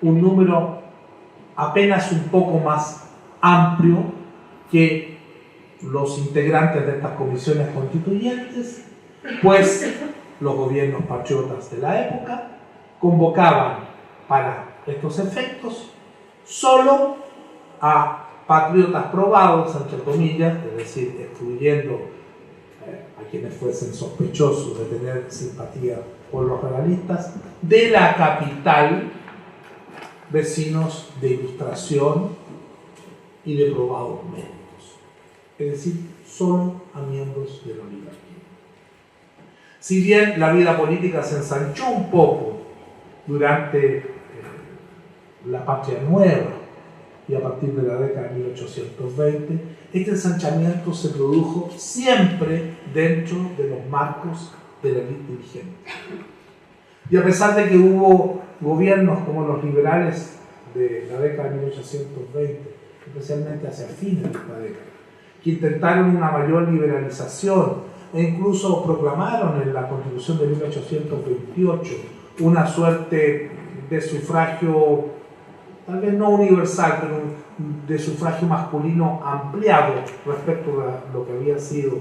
un número apenas un poco más amplio que los integrantes de estas comisiones constituyentes, pues los gobiernos patriotas de la época convocaban para estos efectos solo a patriotas probados, entre comillas, es decir, excluyendo a quienes fuesen sospechosos de tener simpatía por los realistas, de la capital, vecinos de ilustración y de probados méritos, es decir, solo a miembros de la oligarquía. Si bien la vida política se ensanchó un poco durante la Patria Nueva y a partir de la década de 1820, este ensanchamiento se produjo siempre dentro de los marcos de la élite dirigente. Y a pesar de que hubo gobiernos como los liberales de la década de 1820, especialmente hacia fines de esta década, que intentaron una mayor liberalización e incluso proclamaron en la Constitución de 1828 una suerte de sufragio, tal vez no universal, pero de sufragio masculino ampliado respecto a lo que había sido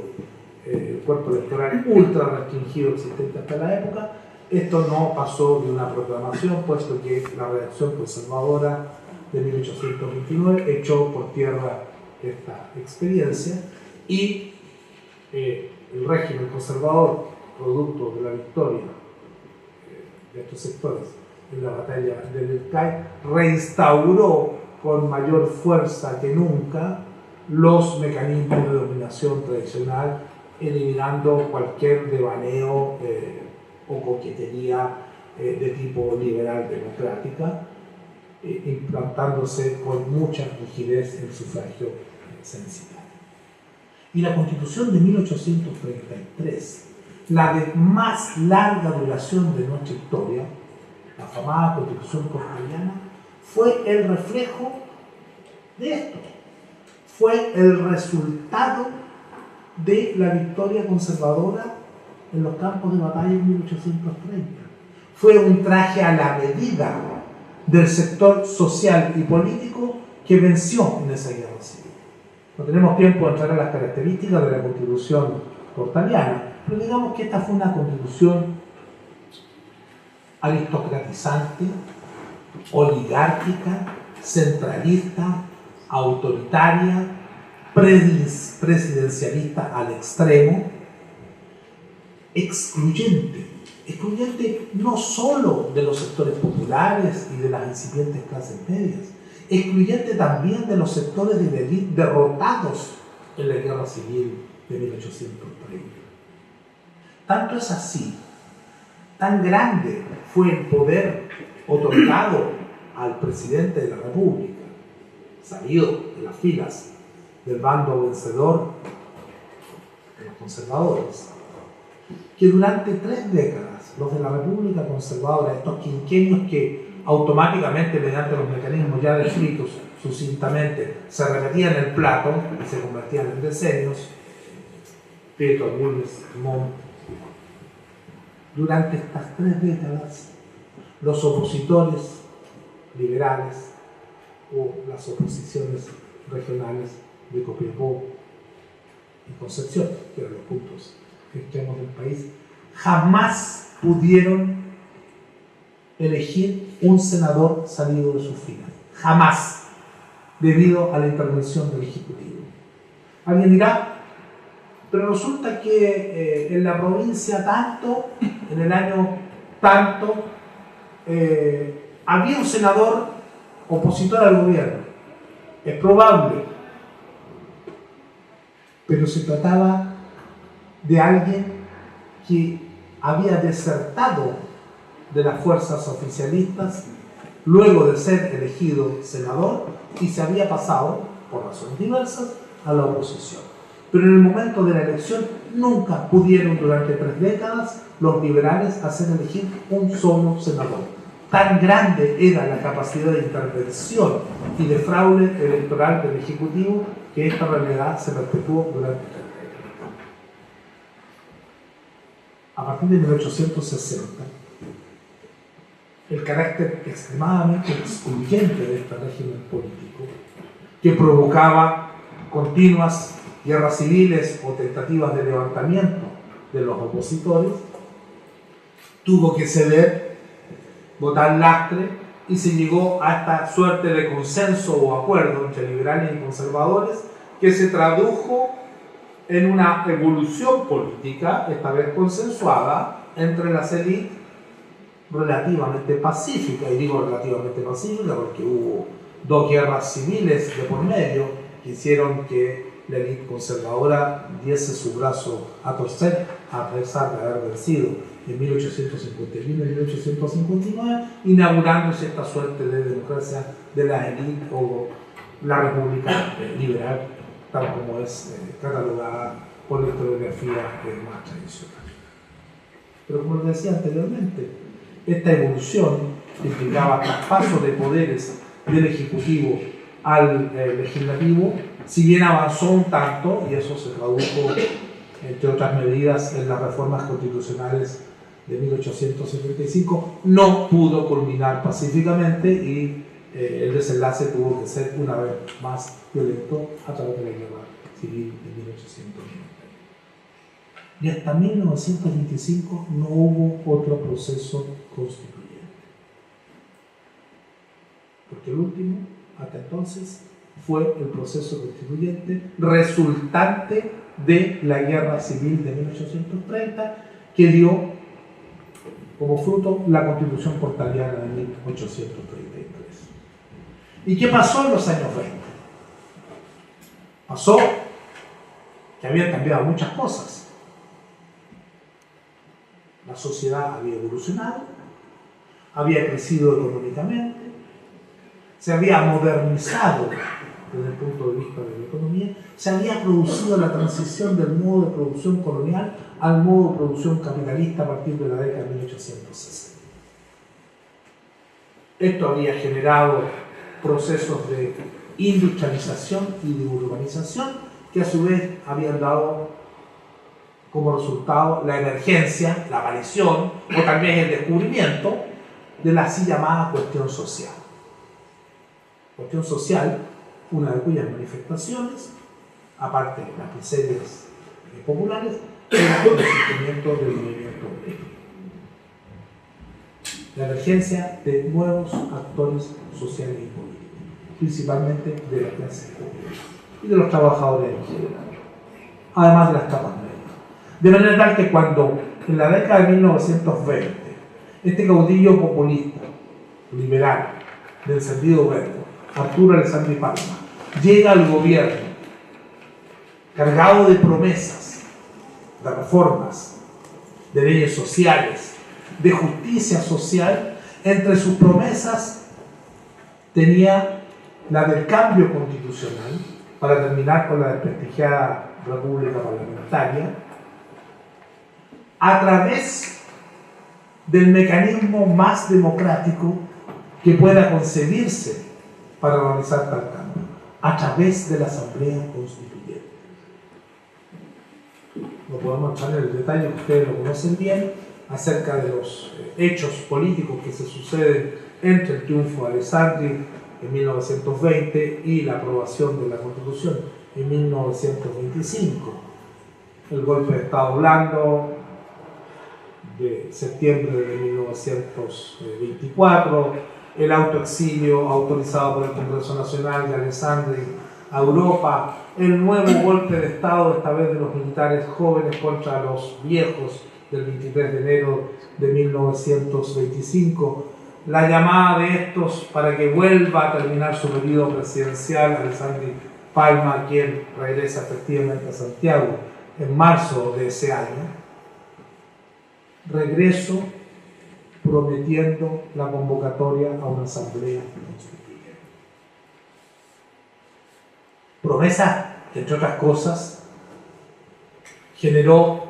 el cuerpo electoral ultra restringido existente hasta la época. Esto no pasó de una proclamación, puesto que la redacción conservadora de 1829 echó por tierra esta experiencia y el régimen conservador, producto de la victoria de estos sectores en la batalla del Ircay, reinstauró con mayor fuerza que nunca los mecanismos de dominación tradicional, eliminando cualquier devaneo o coquetería de tipo liberal democrática, implantándose con mucha rigidez el sufragio censitario. Y la Constitución de 1833, la de más larga duración de nuestra historia, la afamada Constitución Corteliana, fue el reflejo de esto. Fue el resultado de la victoria conservadora en los campos de batalla en 1830. Fue un traje a la medida del sector social y político que venció en esa guerra civil. No tenemos tiempo de entrar a las características de la Constitución corteliana, pero digamos que esta fue una Constitución aristocratizante, oligárquica, centralista, autoritaria, presidencialista al extremo, excluyente no solo de los sectores populares y de las incipientes clases medias, excluyente también de los sectores de la élite derrotados en la guerra civil de 1830. Tanto es así, tan grande fue el poder otorgado al presidente de la República, salido de las filas del bando vencedor conservadores, que durante 3 décadas, los de la República Conservadora, estos quinquenios que automáticamente, mediante los mecanismos ya descritos sucintamente, se repetían en el plato y se convertían en decenios, Prieto, Bulnes, Montt, durante estas 3 décadas, los opositores liberales o las oposiciones regionales de Copiapó y Concepción, que eran los puntos extremos del país, jamás pudieron elegir un senador salido de sus filas. Jamás, debido a la intervención del Ejecutivo. Alguien dirá, pero resulta que en la provincia tanto, en el año tanto, había un senador opositor al gobierno. Es probable, pero se trataba de alguien que había desertado de las fuerzas oficialistas luego de ser elegido senador y se había pasado, por razones diversas, a la oposición. Pero en el momento de la elección nunca pudieron durante 3 décadas los liberales hacer elegir un solo senador. Tan grande era la capacidad de intervención y de fraude electoral del Ejecutivo que esta realidad se perpetuó durante 3 décadas. A partir de 1860, el carácter extremadamente excluyente de este régimen político, que provocaba continuas guerras civiles o tentativas de levantamiento de los opositores, tuvo que ceder, botar lastre, y se llegó a esta suerte de consenso o acuerdo entre liberales y conservadores que se tradujo en una evolución política, esta vez consensuada, entre las élites relativamente pacífica, y digo relativamente pacífica porque hubo 2 guerras civiles de por medio que hicieron que la élite conservadora diese su brazo a torcer, a pesar de haber vencido en 1851 y 1859, inaugurándose esta suerte de democracia de la élite o la república liberal, tal como es catalogada por la historiografía más tradicional. Pero como les decía anteriormente, esta evolución implicaba traspaso de poderes del Ejecutivo al Legislativo, si bien avanzó un tanto, y eso se tradujo, entre otras medidas, en las reformas constitucionales de 1875, no pudo culminar pacíficamente y el desenlace tuvo que ser una vez más violento a través de la guerra civil de 1890. Y hasta 1925 no hubo otro proceso constituyente. Porque el último, hasta entonces, fue el proceso constituyente resultante de la guerra civil de 1830, que dio como fruto la Constitución portaliana de 1833. ¿Y qué pasó en los años 20? Pasó que habían cambiado muchas cosas. La sociedad había evolucionado, había crecido económicamente, se había modernizado desde el punto de vista de la economía, se había producido la transición del modo de producción colonial al modo de producción capitalista a partir de la década de 1860. Esto había generado procesos de industrialización y de urbanización que a su vez habían dado como resultado la emergencia, la aparición o también el descubrimiento de la así llamada cuestión social. Cuestión social, una de cuyas manifestaciones, aparte de las miserias populares, era el surgimiento del movimiento obrero. La emergencia de nuevos actores sociales y políticos, principalmente de la clase obrera y de los trabajadores en general, además de las capas medias. De manera tal que cuando, en la década de 1920, este caudillo populista, liberal, de encendido verde, Arturo Alessandri Palma, llega al gobierno cargado de promesas, de reformas, de leyes sociales, de justicia social. Entre sus promesas tenía la del cambio constitucional, para terminar con la desprestigiada república parlamentaria, a través del mecanismo más democrático que pueda concebirse para realizar tal cambio, a través de la Asamblea Constituyente. No podemos entrar en el detalle, que ustedes lo conocen bien, acerca de los hechos políticos que se suceden entre el triunfo de Alessandri en 1920 y la aprobación de la Constitución en 1925. El golpe de Estado blando de septiembre de 1924, el autoexilio autorizado por el Congreso Nacional de Alessandri a Europa, el nuevo golpe de Estado, esta vez de los militares jóvenes contra los viejos, del 23 de enero de 1925, la llamada de estos para que vuelva a terminar su periodo presidencial, Alessandri Palma, quien regresa efectivamente a Santiago en marzo de ese año, regreso prometiendo la convocatoria a una asamblea constituyente. Promesa que, entre otras cosas, generó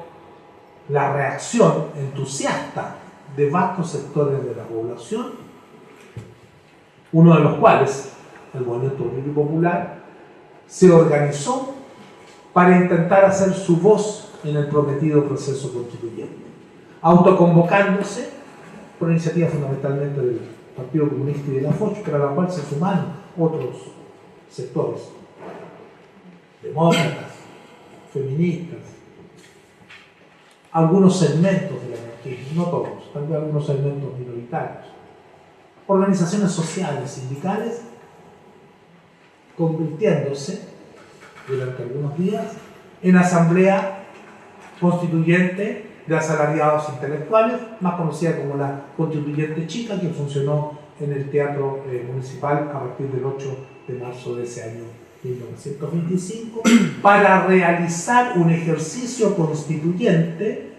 la reacción entusiasta de vastos sectores de la población, uno de los cuales, el Movimiento Obrero y Popular, se organizó para intentar hacer su voz en el prometido proceso constituyente, autoconvocándose por iniciativa fundamentalmente del Partido Comunista y de la FOCH, pero a la cual se sumaron otros sectores, demócratas, feministas, algunos segmentos del anarquismo, no todos, también algunos segmentos minoritarios, organizaciones sociales, sindicales, convirtiéndose durante algunos días en asamblea constituyente de asalariados intelectuales, más conocida como la Constituyente Chica, que funcionó en el Teatro Municipal a partir del 8 de marzo de ese año 1925, para realizar un ejercicio constituyente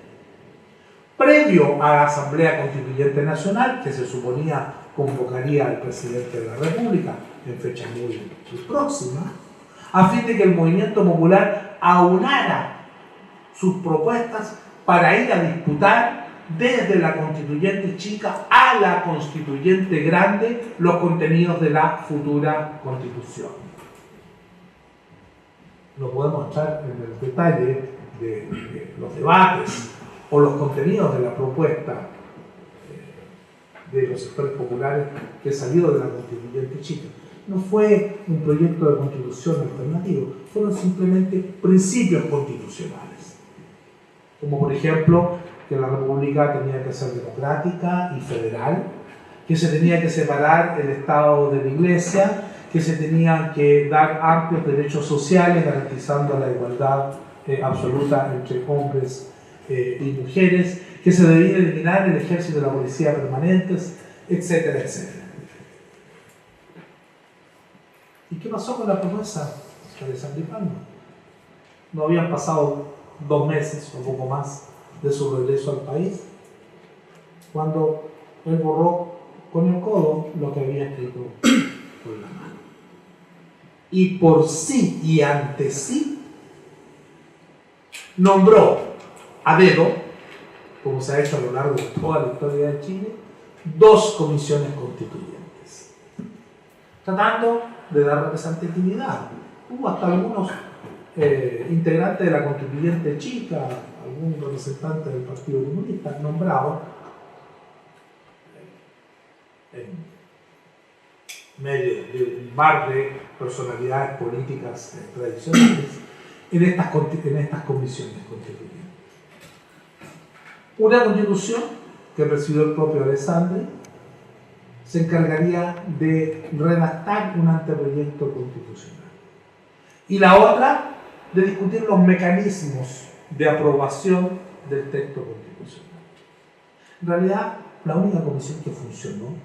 previo a la Asamblea Constituyente Nacional, que se suponía convocaría al presidente de la República en fecha muy próxima, a fin de que el movimiento popular aunara sus propuestas para ir a disputar desde la Constituyente Chica a la Constituyente Grande los contenidos de la futura Constitución. No podemos entrar en el detalle de los debates o los contenidos de la propuesta de los sectores populares que salió de la Constituyente Chica. No fue un proyecto de constitución alternativo, fueron simplemente principios constitucionales, como por ejemplo que la República tenía que ser democrática y federal, que se tenía que separar el Estado de la Iglesia, que se tenían que dar amplios derechos sociales garantizando la igualdad absoluta entre hombres y mujeres, que se debía eliminar el ejército y la policía permanentes, etcétera, etcétera. ¿Y qué pasó con la promesa de Alessandri Palma? No habían pasado 2 meses o poco más de su regreso al país cuando él borró con el codo lo que había escrito con la mano. Y por sí y ante sí nombró a dedo, como se ha hecho a lo largo de toda la historia de Chile, 2 comisiones constituyentes, tratando de dar representatividad. Hubo hasta algunos integrantes de la Constituyente Chica, algún representante del Partido Comunista nombrado en medio de un mar de personalidades políticas tradicionales en estas comisiones constituyentes. Una constitución que presidió el propio Alessandri se encargaría de redactar un anteproyecto constitucional. Y la otra, de discutir los mecanismos de aprobación del texto constitucional. En realidad, la única comisión que funcionó,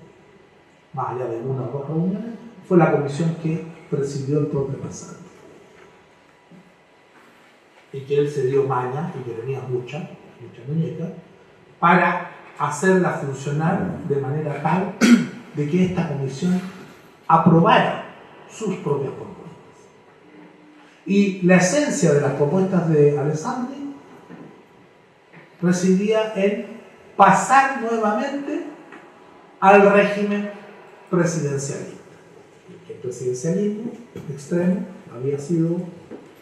más allá de 1 o 2 reuniones, fue la comisión que presidió el propio Alessandri. Y que él se dio maña, y que tenía mucha muñeca, para hacerla funcionar de manera tal de que esta comisión aprobara sus propias propuestas. Y la esencia de las propuestas de Alessandri residía en pasar nuevamente al régimen presidencialista. El presidencialismo extremo había sido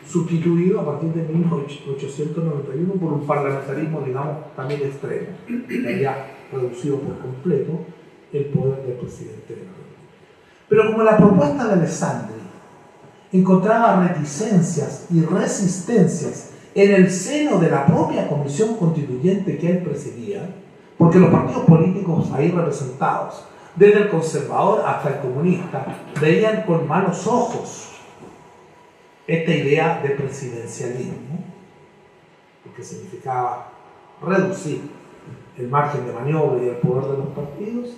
sustituido a partir de 1891 por un parlamentarismo, digamos, también extremo, que había reducido por completo el poder del presidente de la República. Pero como la propuesta de Alessandri encontraba reticencias y resistencias en el seno de la propia comisión constituyente que él presidía, porque los partidos políticos ahí representados, desde el conservador hasta el comunista, veían con malos ojos esta idea de presidencialismo, porque significaba reducir el margen de maniobra y el poder de los partidos.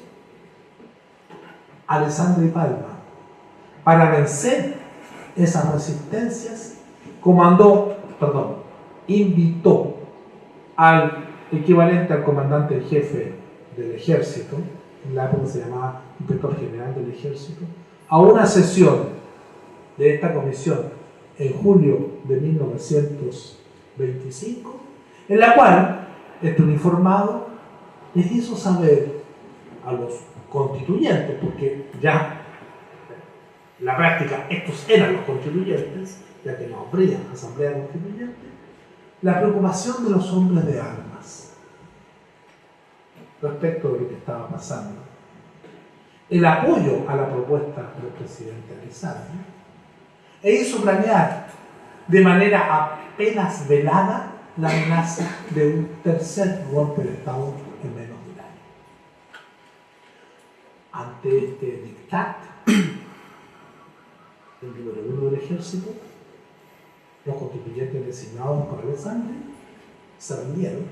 Alessandri Palma, para vencer esas resistencias, invitó al equivalente al comandante en jefe del ejército, en la época se llamaba inspector general del ejército, a una sesión de esta comisión en julio de 1925, en la cual este uniformado les hizo saber a los constituyentes, porque ya en la práctica estos eran los constituyentes, ya que no habría asamblea constituyente, la preocupación de los hombres de armas respecto de lo que estaba pasando, el apoyo a la propuesta del presidente Alessandri, e hizo planear de manera apenas velada la amenaza de un tercer golpe de Estado en menos de un año. Ante este dictat del número uno del ejército, los constituyentes designados por Alessandri se rindieron,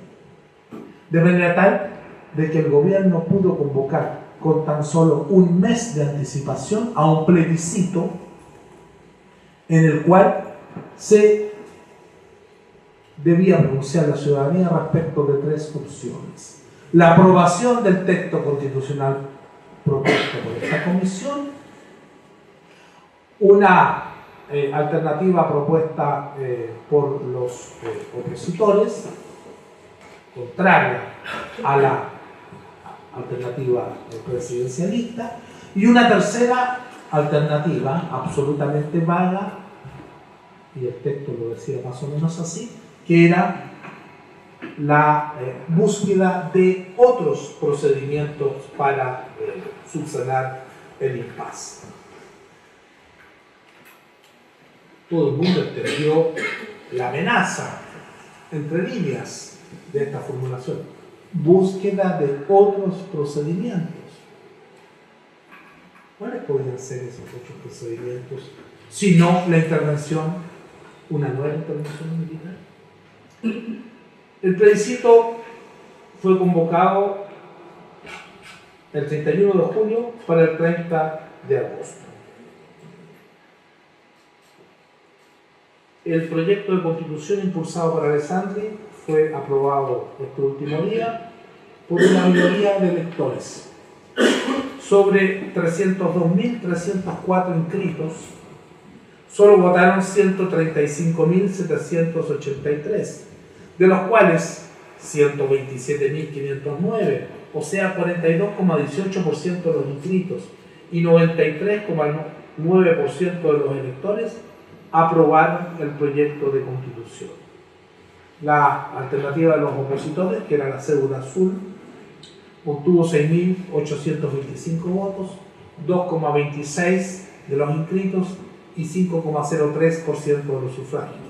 de manera tal de que el gobierno pudo convocar con tan solo un mes de anticipación a un plebiscito en el cual se debía pronunciar la ciudadanía respecto de tres opciones: la aprobación del texto constitucional propuesto por esta comisión, una alternativa propuesta por los opositores, contraria a la alternativa presidencialista, y una tercera alternativa absolutamente vaga, y el texto lo decía más o menos así, que era la búsqueda de otros procedimientos para subsanar el impasse. Todo el mundo entendió la amenaza entre líneas de esta formulación: búsqueda de otros procedimientos. ¿Cuáles podrían ser esos otros procedimientos si no la intervención, una nueva intervención militar? El plebiscito fue convocado el 31 de julio para el 30 de agosto. El proyecto de constitución impulsado por Alessandri fue aprobado este último día por una mayoría de electores. Sobre 302.304 inscritos, solo votaron 135.783, de los cuales 127.509, o sea 42,18% de los inscritos, y 93,9% de los electores aprobaron el proyecto de constitución. La alternativa de los opositores, que era la cédula azul, obtuvo 6.825 votos, 2,26% de los inscritos y 5,03% de los sufragios.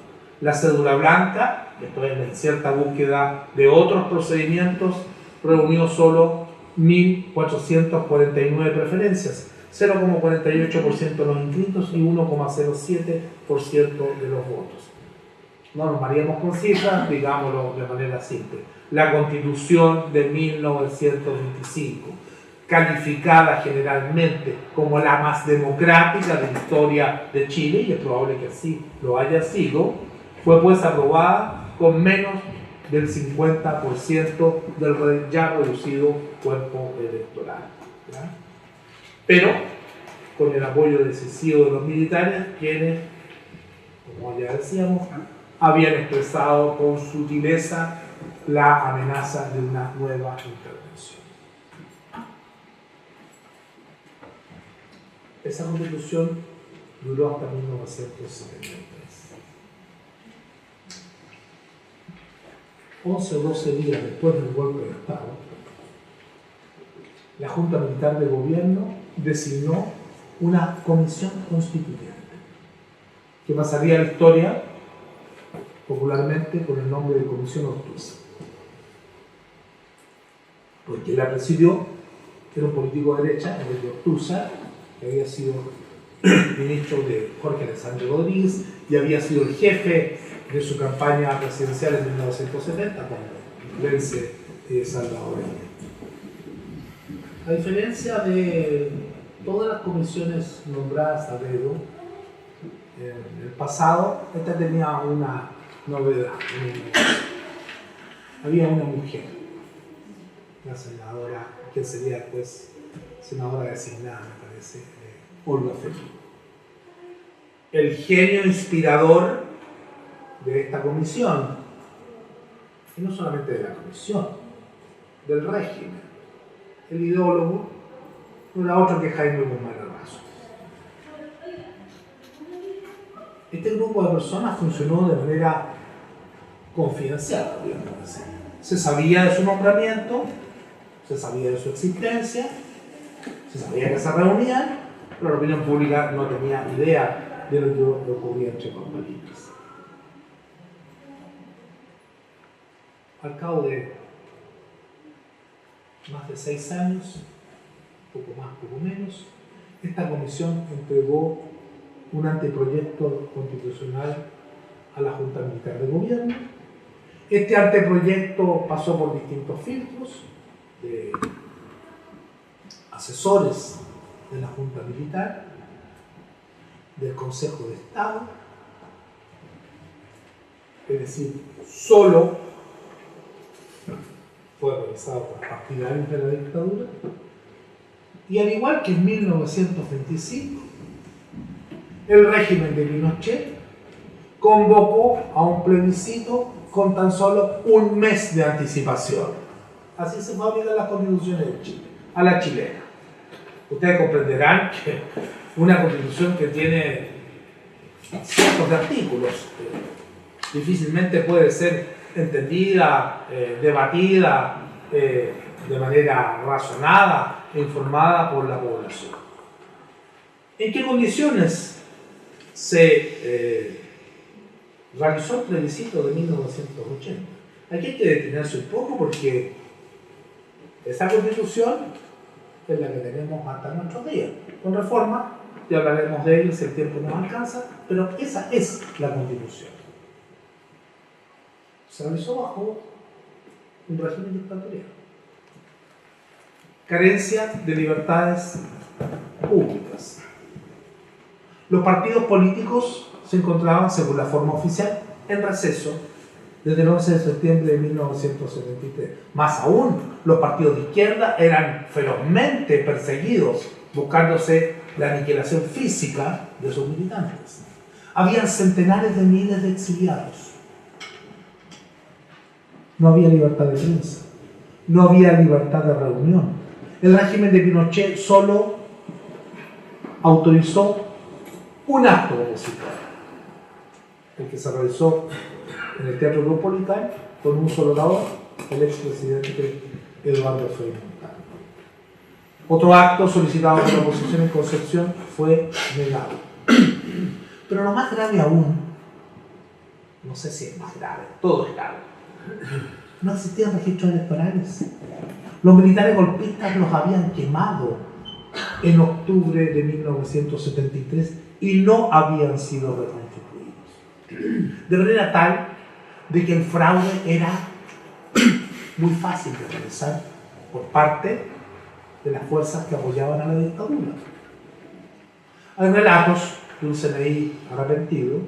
La cédula blanca, esto es la incierta búsqueda de otros procedimientos, reunió solo 1.449 preferencias, 0,48% de los inscritos y 1,07% de los votos. No nos mareemos con cifras, digámoslo de manera simple. La Constitución de 1925, calificada generalmente como la más democrática de la historia de Chile, y es probable que así lo haya sido, fue pues aprobada con menos del 50% del ya reducido cuerpo electoral, ¿ya? Pero con el apoyo decisivo de los militares, quienes como ya decíamos, habían expresado con sutileza la amenaza de una nueva intervención. Esa constitución duró hasta 1973. 11 o 12 días después del golpe de Estado, la Junta Militar de Gobierno designó una comisión constituyente que pasaría a la historia popularmente con el nombre de Comisión Ortúzar. Porque quien la presidió era un político de derecha, Enrique Ortúzar, que había sido ministro de Jorge Alessandro Rodríguez y había sido el jefe de su campaña presidencial en 1970 cuando vence Salvador Allende. A diferencia de todas las comisiones nombradas a dedo en el pasado, esta tenía una novedad. Había una mujer, la senadora, que sería después senadora designada, me parece, Olga Félix. El genio inspirador de esta comisión, y no solamente de la comisión, del régimen, el ideólogo, no era otro que Jaime Guzmán Herrazo. Este grupo de personas funcionó de manera confidencial, obviamente. Se sabía de su nombramiento, se sabía de su existencia, se sabía que se reunían, pero la opinión pública no tenía idea de lo que ocurría entre bambalinas. Al cabo de más de 6 años, poco más, poco menos, esta comisión entregó un anteproyecto constitucional a la Junta Militar de Gobierno. Este anteproyecto pasó por distintos filtros de asesores de la Junta Militar, del Consejo de Estado, es decir, solo fue realizado por partidarios de la dictadura, y al igual que en 1925, el régimen de Pinochet convocó a un plebiscito con tan solo un mes de anticipación. Así se fabrican las constituciones de Chile, a la chilena. Ustedes comprenderán que una constitución que tiene cientos de artículos difícilmente puede ser entendida, debatida de manera razonada e informada por la población. ¿En qué condiciones se realizó el plebiscito de 1980? Aquí hay que detenerse un poco porque esa constitución es la que tenemos hasta nuestros días. Con reforma, ya hablaremos de ello si el tiempo nos alcanza, pero esa es la constitución. Se realizó bajo un régimen dictatorial. Carencia de libertades públicas. Los partidos políticos se encontraban, según la forma oficial, en receso desde el 11 de septiembre de 1973. Más aún, los partidos de izquierda eran ferozmente perseguidos, buscándose la aniquilación física de sus militantes. Habían centenares de miles de exiliados. No había libertad de prensa, no había libertad de reunión. El régimen de Pinochet solo autorizó un acto opositor, el que se realizó en el Teatro Metropolitano con un solo orador, el expresidente Eduardo Frei Montalva. Otro acto solicitado por la oposición en Concepción fue negado. Pero lo más grave aún, no sé si es más grave, todo es grave, no existían registros electorales. Los militares golpistas los habían quemado en octubre de 1973 y no habían sido reconstituidos. De manera tal de que el fraude era muy fácil de realizar por parte de las fuerzas que apoyaban a la dictadura. Hay relatos de un CNI arrepentido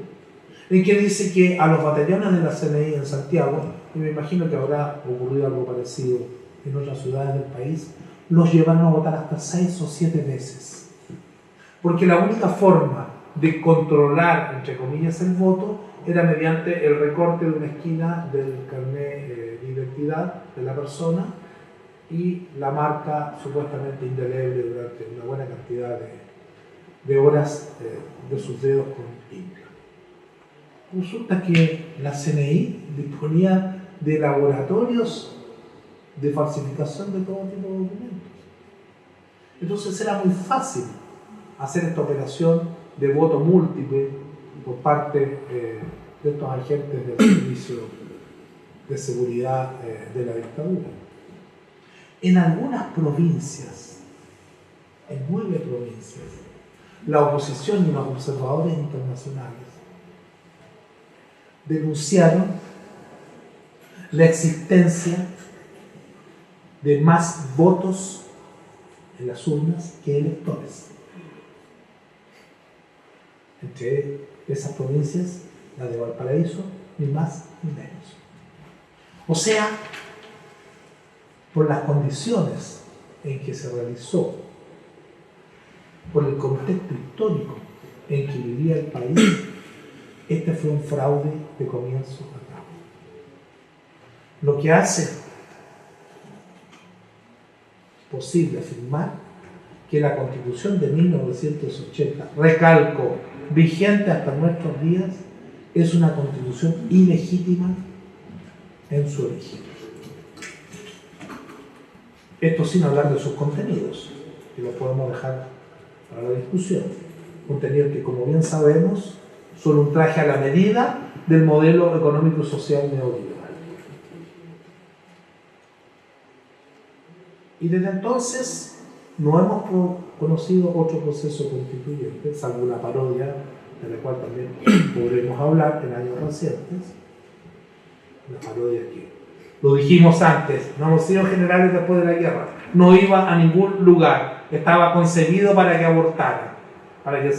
en que dice que a los batallones de la CNI en Santiago, y me imagino que habrá ocurrido algo parecido en otras ciudades del país, los llevaron a votar hasta 6 o 7 veces. Porque la única forma de controlar, entre comillas, el voto era mediante el recorte de una esquina del carnet de identidad de la persona y la marca supuestamente indeleble durante una buena cantidad de horas de sus dedos con tinta. Resulta que la CNI disponía de laboratorios de falsificación de todo tipo de documentos. Entonces era muy fácil hacer esta operación de voto múltiple por parte de estos agentes del servicio de seguridad de la dictadura. En algunas provincias, en 9 provincias, la oposición y los observadores internacionales denunciaron la existencia de más votos en las urnas que electores. Entre esas provincias, la de Valparaíso, ni más ni menos. O sea, por las condiciones en que se realizó, por el contexto histórico en que vivía el país, este fue un fraude de comienzo a cabo. Lo que hace posible afirmar que la Constitución de 1980, recalco, vigente hasta nuestros días, es una Constitución ilegítima en su origen. Esto sin hablar de sus contenidos, que lo podemos dejar para la discusión. Contenidos que, como bien sabemos, son un traje a la medida del modelo económico y social neoliberal. Y desde entonces no hemos conocido otro proceso constituyente, salvo una parodia, de la cual también podremos hablar en años recientes. Una parodia que, lo dijimos antes, no hemos sido generales después de la guerra, no iba a ningún lugar, estaba concebido para que abortara, para que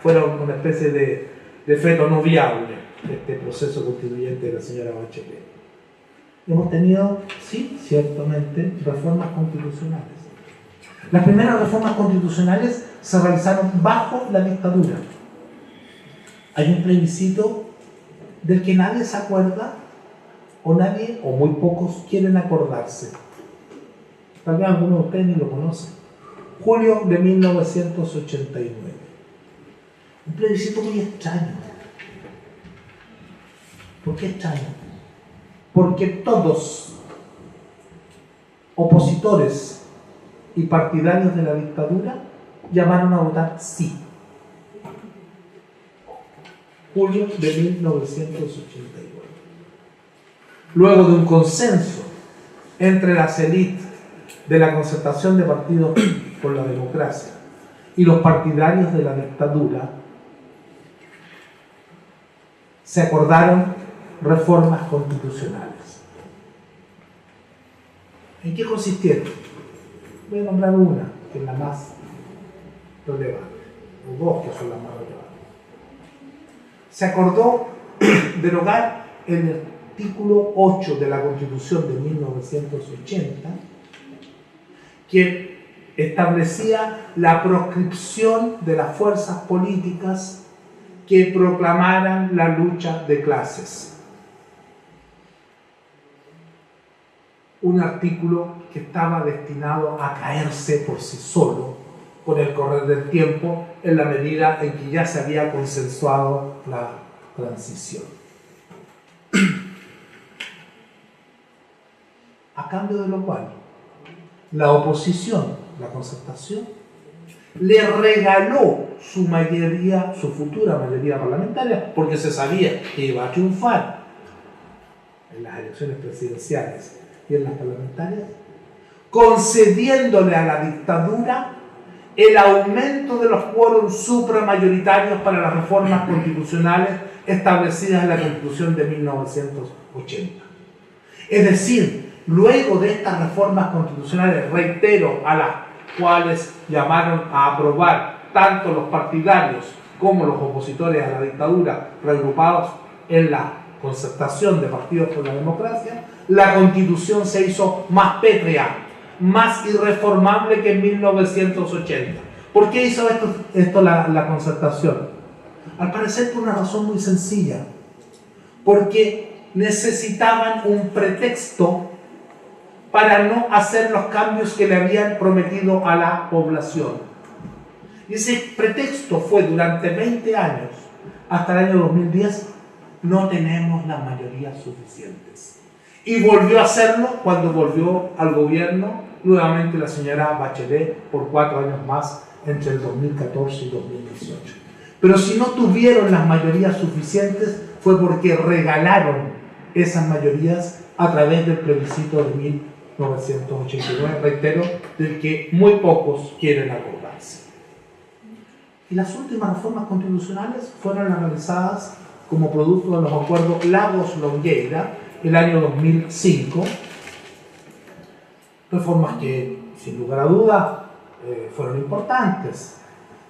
fuera una especie de feto no viable, este proceso constituyente de la señora Bachelet. Hemos tenido, sí, ciertamente, reformas constitucionales. Las primeras reformas constitucionales se realizaron bajo la dictadura. Hay un plebiscito del que nadie se acuerda, o nadie, o muy pocos, quieren acordarse. Tal vez algunos de ustedes ni lo conocen. Julio de 1989. Un plebiscito muy extraño. ¿Por qué extraño? Porque todos, opositores y partidarios de la dictadura, llamaron a votar sí. Julio de 1989. Luego de un consenso entre las élites de la Concertación de Partidos por la Democracia y los partidarios de la dictadura, se acordaron reformas constitucionales. ¿En qué consistieron? Voy a nombrar una, que es la más relevante, o dos que son las más relevantes. Se acordó derogar el artículo 8 de la Constitución de 1980, que establecía la proscripción de las fuerzas políticas que proclamaran la lucha de clases. Un artículo que estaba destinado a caerse por sí solo con el correr del tiempo, en la medida en que ya se había consensuado la transición. A cambio de lo cual, la oposición, la Concertación, le regaló su mayoría, su futura mayoría parlamentaria, porque se sabía que iba a triunfar en las elecciones presidenciales y en las parlamentarias, concediéndole a la dictadura el aumento de los quórums supramayoritarios para las reformas constitucionales establecidas en la Constitución de 1980. Es decir, luego de estas reformas constitucionales, reitero, a las cuales llamaron a aprobar tanto los partidarios como los opositores a la dictadura reagrupados en la Concertación de Partidos por la Democracia, la Constitución se hizo más pétrea, más irreformable que en 1980. ¿Por qué hizo esto la Concertación? Al parecer por una razón muy sencilla, porque necesitaban un pretexto para no hacer los cambios que le habían prometido a la población. Y ese pretexto fue durante 20 años, hasta el año 2010, no tenemos las mayorías suficientes. Y volvió a hacerlo cuando volvió al gobierno nuevamente la señora Bachelet por 4 años más, entre el 2014 y 2018. Pero si no tuvieron las mayorías suficientes fue porque regalaron esas mayorías a través del plebiscito de 1989, reitero, del que muy pocos quieren acordarse. Y las últimas reformas constitucionales fueron las realizadas como producto de los acuerdos Lagos-Longueira, el año 2005, reformas que, sin lugar a dudas, fueron importantes.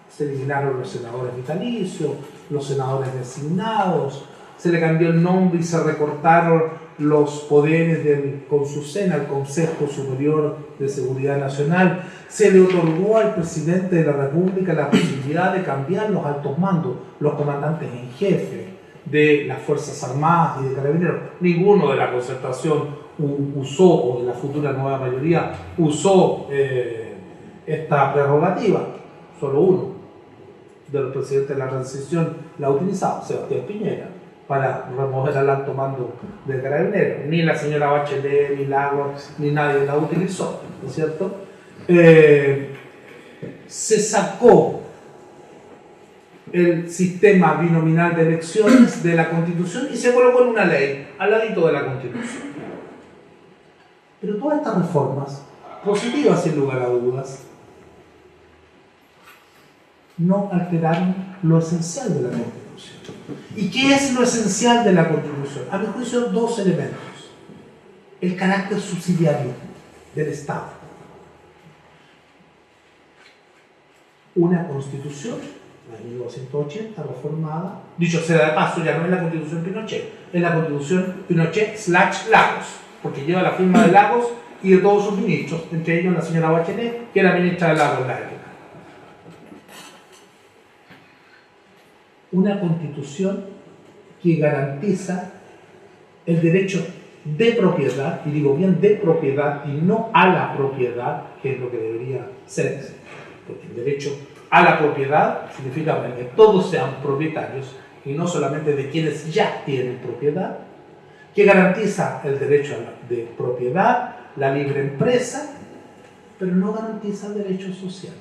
Se eliminaron los senadores vitalicios, los senadores designados, se le cambió el nombre y se recortaron los poderes del CONSUSEN al Consejo Superior de Seguridad Nacional, se le otorgó al presidente de la República la posibilidad de cambiar los altos mandos, los comandantes en jefe de las Fuerzas Armadas y de Carabineros. Ninguno de la Concertación usó, o de la futura nueva mayoría, usó esta prerrogativa. Solo uno de los presidentes de la transición la ha utilizado, Sebastián Piñera, para remover al alto mando de Carabineros. Ni la señora Bachelet, ni Lagos, ni nadie la utilizó, ¿no es cierto? Se sacó el sistema binominal de elecciones de la Constitución y se colocó en una ley, al ladito de la Constitución. Pero todas estas reformas, positivas sin lugar a dudas, no alteraron lo esencial de la Constitución. ¿Y qué es lo esencial de la Constitución? A mi juicio, 2 elementos. El carácter subsidiario del Estado. Una Constitución, la de 1980, reformada, dicho sea de paso, ya no es la Constitución Pinochet, es la Constitución Pinochet/Lagos, porque lleva la firma de Lagos y de todos sus ministros, entre ellos la señora Bachelet, que era ministra de Lagos en la época. Una Constitución que garantiza el derecho de propiedad, y digo bien de propiedad y no a la propiedad, que es lo que debería ser, porque el derecho a la propiedad significa que todos sean propietarios y no solamente de quienes ya tienen propiedad, que garantiza el derecho de propiedad, la libre empresa, pero no garantiza derechos sociales.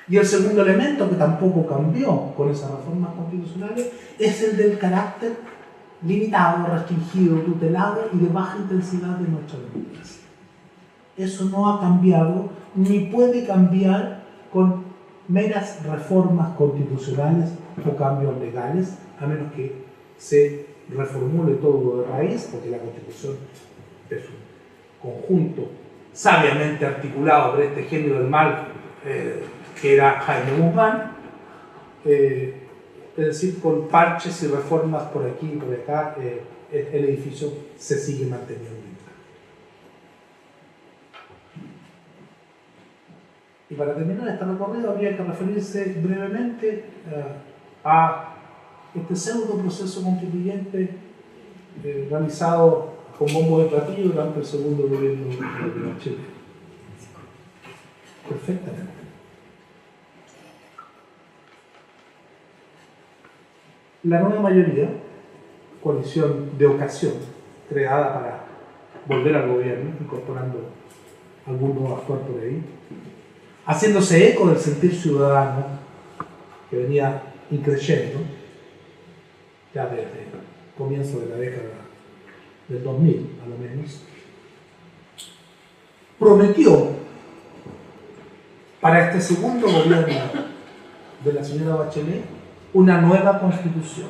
Y el segundo elemento que tampoco cambió con esas reformas constitucionales es el del carácter limitado, restringido, tutelado y de baja intensidad de nuestra democracia. Eso no ha cambiado ni puede cambiar con meras reformas constitucionales o cambios legales, a menos que se reformule todo de raíz, porque la Constitución es un conjunto sabiamente articulado por este genio del mal que era Jaime Guzmán, es decir, con parches y reformas por aquí y por acá, el edificio se sigue manteniendo. Y para terminar este recorrido habría que referirse brevemente a este pseudo proceso constituyente realizado con bombo de platillo durante el segundo gobierno de Chile. Perfectamente. La nueva mayoría, coalición de ocasión, creada para volver al gobierno, incorporando algún nuevo actor por ahí, haciéndose eco del sentir ciudadano que venía increciendo ya desde el comienzo de la década del 2000, a lo menos, prometió para este segundo gobierno de la señora Bachelet una nueva constitución.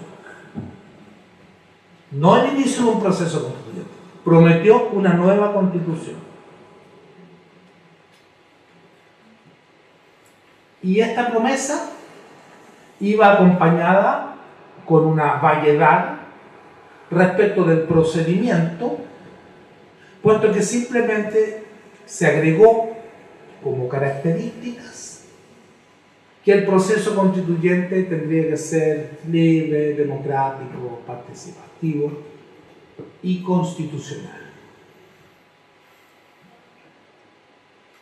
No el inicio de un proceso constituyente, prometió una nueva constitución. Y esta promesa iba acompañada con una vaguedad respecto del procedimiento, puesto que simplemente se agregó como características que el proceso constituyente tendría que ser libre, democrático, participativo y constitucional.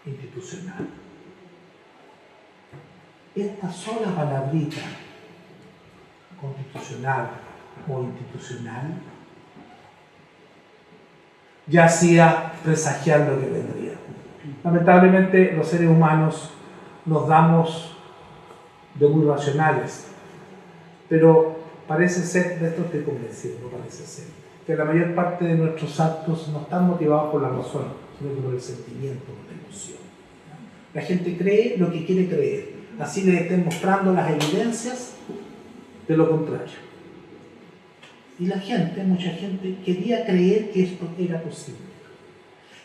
Institucional. Esta sola palabrita, constitucional o institucional, ya hacía presagiar lo que vendría. Lamentablemente los seres humanos nos damos de muy racionales, pero parece ser, de esto estoy convencido, no parece ser, que la mayor parte de nuestros actos no están motivados por la razón, sino por el sentimiento, por la emoción. La gente cree lo que quiere creer, así le estén mostrando las evidencias de lo contrario. Y la gente, mucha gente, quería creer que esto era posible.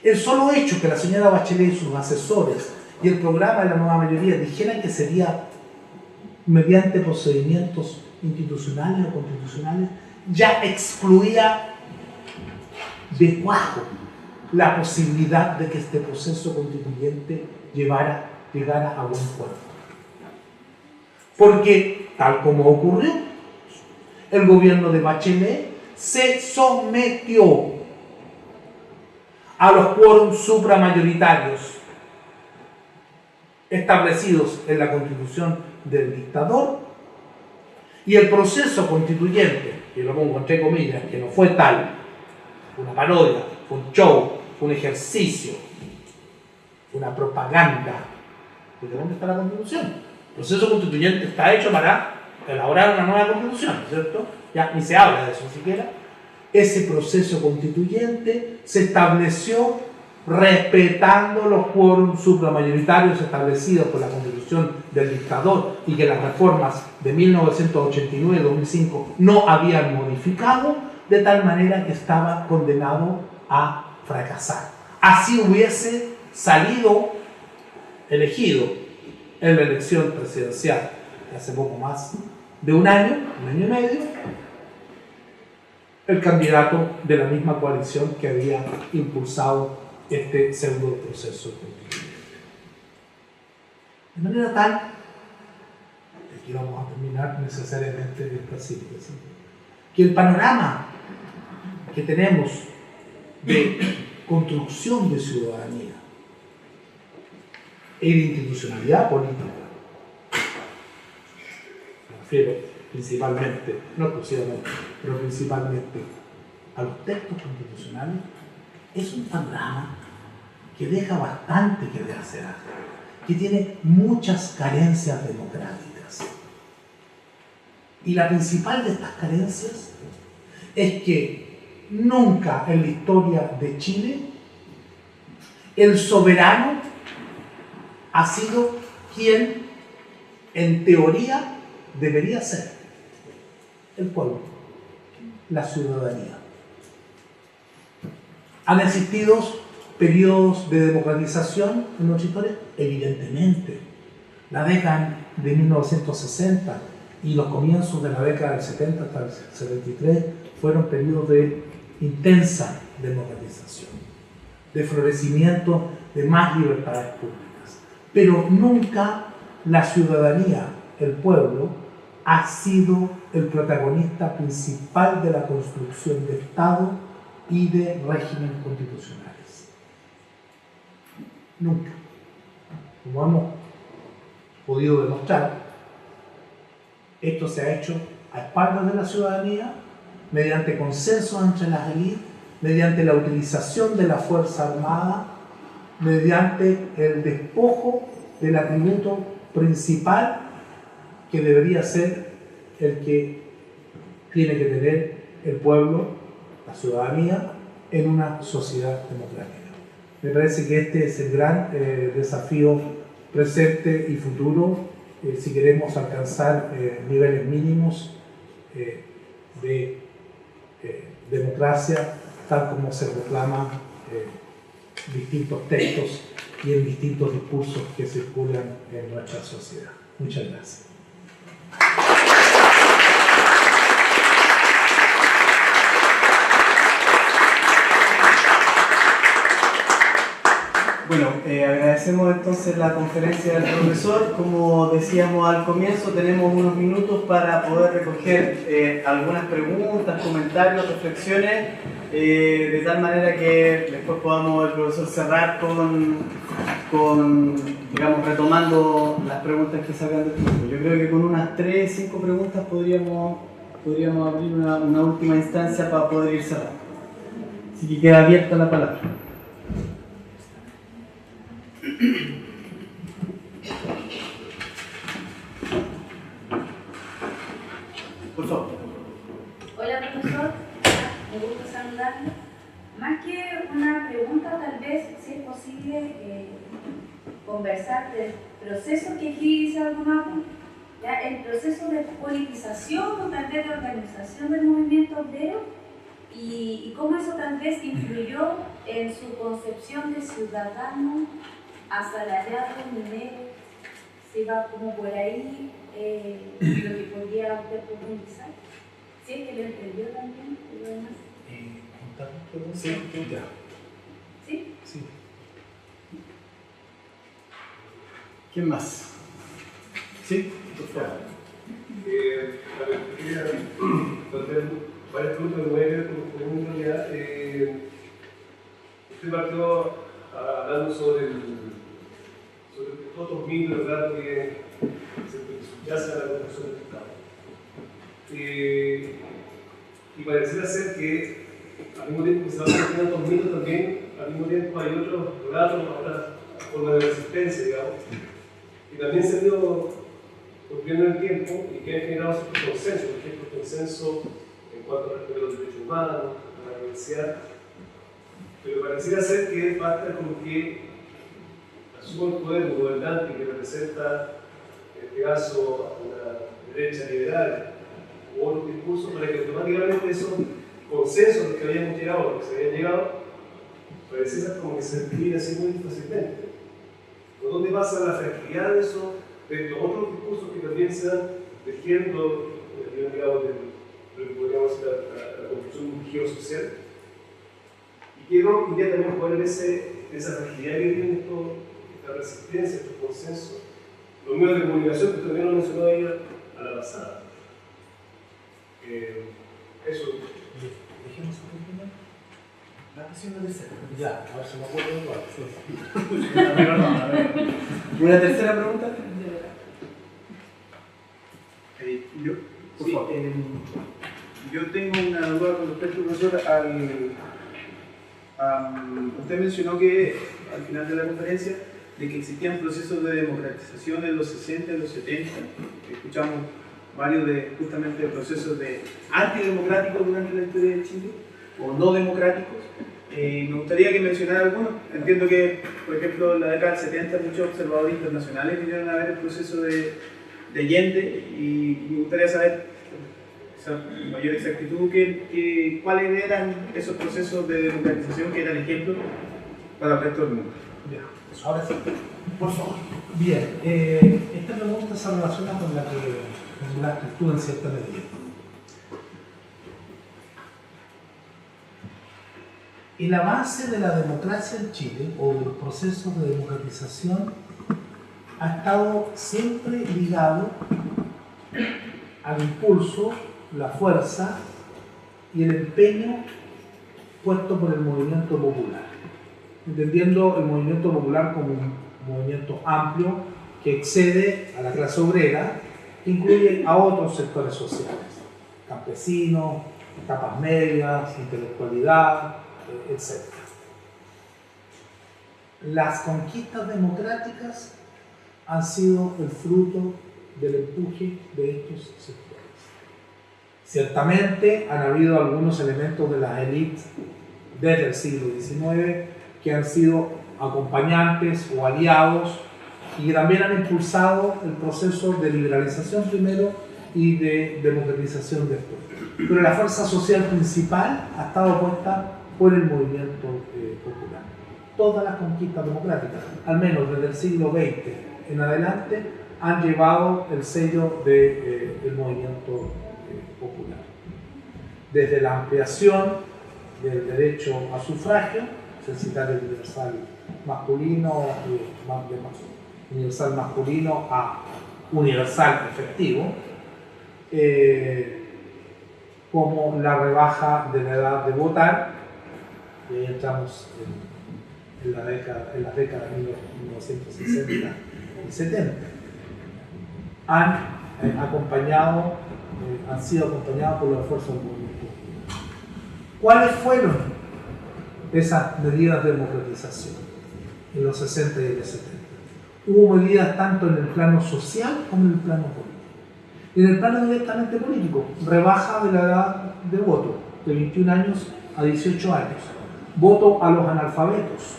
El solo hecho que la señora Bachelet y sus asesores y el programa de la nueva mayoría dijeran que sería mediante procedimientos institucionales o constitucionales, ya excluía de cuajo la posibilidad de que este proceso constituyente llegara a buen puerto. Porque, tal como ocurrió, el gobierno de Bachelet se sometió a los quórums supramayoritarios establecidos en la Constitución del dictador, y el proceso constituyente, que lo pongo entre comillas, que no fue tal, una parodia, fue un show, fue un ejercicio, fue una propaganda. ¿De dónde está la Constitución? El proceso constituyente está hecho para elaborar una nueva Constitución, ¿cierto? Ya ni se habla de eso siquiera. Ese proceso constituyente se estableció respetando los quórums supramayoritarios establecidos por la Constitución del dictador y que las reformas de 1989 y 2005 no habían modificado, de tal manera que estaba condenado a fracasar. Así hubiese salido elegido en la elección presidencial de hace poco más de un año y medio, el candidato de la misma coalición que había impulsado este pseudo proceso constituyente. De manera tal, aquí vamos a terminar necesariamente de esta síntesis, que el panorama que tenemos de construcción de ciudadanía y de institucionalidad política, me refiero principalmente, no exclusivamente, pero principalmente a los textos constitucionales, es un panorama que deja bastante que desear, que tiene muchas carencias democráticas. Y la principal de estas carencias es que nunca en la historia de Chile el soberano ha sido quien en teoría debería ser: el pueblo, la ciudadanía. ¿Han existido periodos de democratización en nuestra historia? Evidentemente. La década de 1960 y los comienzos de la década del 70 hasta el 73 fueron periodos de intensa democratización, de florecimiento de más libertades públicas. Pero nunca la ciudadanía, el pueblo, ha sido el protagonista principal de la construcción de Estado y de regímenes constitucionales. Nunca. Como hemos podido demostrar, esto se ha hecho a espaldas de la ciudadanía, mediante consensos entre las élites, mediante la utilización de la Fuerza Armada, mediante el despojo del atributo principal que debería ser el que tiene que tener el pueblo, la ciudadanía, en una sociedad democrática. Me parece que este es el gran desafío presente y futuro si queremos alcanzar niveles mínimos de democracia, tal como se proclama en distintos textos y en distintos discursos que circulan en nuestra sociedad. Muchas gracias. Bueno, agradecemos entonces la conferencia del profesor. Como decíamos al comienzo, tenemos unos minutos para poder recoger algunas preguntas, comentarios, reflexiones, de tal manera que después podamos el profesor cerrar digamos, retomando las preguntas que sacan del tiempo. Yo creo que con unas 3, 5 preguntas podríamos abrir una última instancia para poder ir cerrando. Así que queda abierta la palabra. Por favor. Hola profesor, me gusta saludarle. Más que una pregunta, tal vez, si es posible, conversar del proceso que aquí dice alguna apunte. ¿Ya? El proceso de politización o tal vez de organización del movimiento obrero y cómo eso tal vez influyó en su concepción de ciudadano asalariado, minero, si va como por ahí lo que podría usted profundizar. Si es que lo entendió también, y lo demás. Sí, ya. ¿Sí? Sí. ¿Quién más? Sí, por favor. Quería plantear varias preguntas que voy a ver con en realidad. Usted partió hablando sobre todos los mitos, ¿verdad?, que se subyacen a la construcción del Estado. Y pareciera ser que al mismo tiempo que se van construyendo estos mitos, también al mismo tiempo hay otros relatos, otras formas de resistencia, digamos, y también se han ido cumpliendo en el tiempo y que han generado ciertos consensos, por ejemplo, el consenso en cuanto al respeto de los derechos humanos, a la diversidad, pero pareciera ser que basta con que asuma el poder un gobernante que representa, en este caso, a una derecha liberal u otros discursos, para que automáticamente esos consensos a los que habíamos llegado, a los que se habían llegado, pareciera como que se describen así muy fácilmente. ¿Por dónde pasa la fragilidad de eso? De los otros discursos que también se van tejiendo, digamos, de lo que podríamos decir la construcción de un giro social. Y quiero también poner esa fragilidad que tiene esta resistencia, estos consensos, los medios de comunicación, que también lo mencionó ella a la pasada. Eso. Dejemos un poquito. La pasión de tercera. Ya, a ver si me acuerdo igual. A ver. ¿Una tercera pregunta? Por favor. Yo tengo una duda con respecto, profesor, usted mencionó que al final de la conferencia de que existían procesos de democratización en los 60 y los 70. Escuchamos varios justamente procesos antidemocráticos durante la historia de Chile, o no democráticos. Me gustaría que mencionara algunos. Entiendo que, por ejemplo, en la década del 70 muchos observadores internacionales vinieron a ver el proceso de Allende, y me gustaría saber con mayor exactitud cuáles eran esos procesos de democratización que eran ejemplos para el resto del mundo. Ya, ahora sí. Por favor. Bien, esta pregunta se relaciona con la estructura en cierta medida. El avance de la democracia en Chile, o del proceso de democratización, ha estado siempre ligado al impulso, la fuerza y el empeño puesto por el movimiento popular, entendiendo el movimiento popular como un movimiento amplio que excede a la clase obrera, que incluye a otros sectores sociales, campesinos, capas medias, intelectualidad, etc. Las conquistas democráticas han sido el fruto del empuje de estos sectores. Ciertamente han habido algunos elementos de las élites desde el siglo XIX que han sido acompañantes o aliados y que también han impulsado el proceso de liberalización primero y de democratización después. Pero la fuerza social principal ha estado puesta por el movimiento popular. Todas las conquistas democráticas, al menos desde el siglo XX en adelante, han llevado el sello del movimiento popular. Desde la ampliación del derecho a sufragio, censitario universal masculino, universal masculino a universal efectivo, como la rebaja de la edad de votar, y ahí entramos en las décadas de 1960 y 70. Han sido acompañados por los esfuerzos del movimiento. ¿Cuáles fueron esas medidas de democratización en los 60 y en los 70? Hubo medidas tanto en el plano social como en el plano político. En el plano directamente político, rebaja de la edad de voto de 21 años a 18 años, voto a los analfabetos.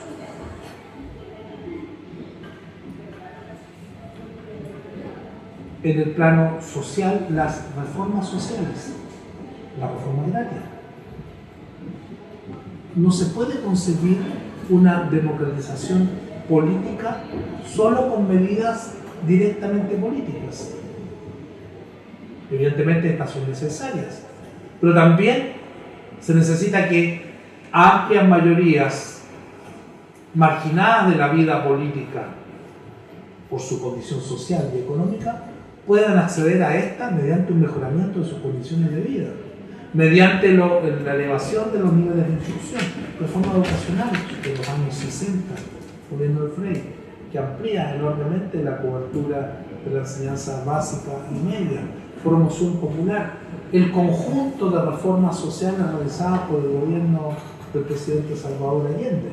En el plano social, las reformas sociales, la reforma agraria. No se puede concebir una democratización política solo con medidas directamente políticas. Evidentemente estas son necesarias, pero también se necesita que amplias mayorías marginadas de la vida política por su condición social y económica puedan acceder a esta mediante un mejoramiento de sus condiciones de vida, mediante la elevación de los niveles de instrucción, reforma educacional de los años 60, poniendo el Freire, que amplía enormemente la cobertura de la enseñanza básica y media, promoción popular, el conjunto de reformas sociales realizadas por el gobierno del presidente Salvador Allende.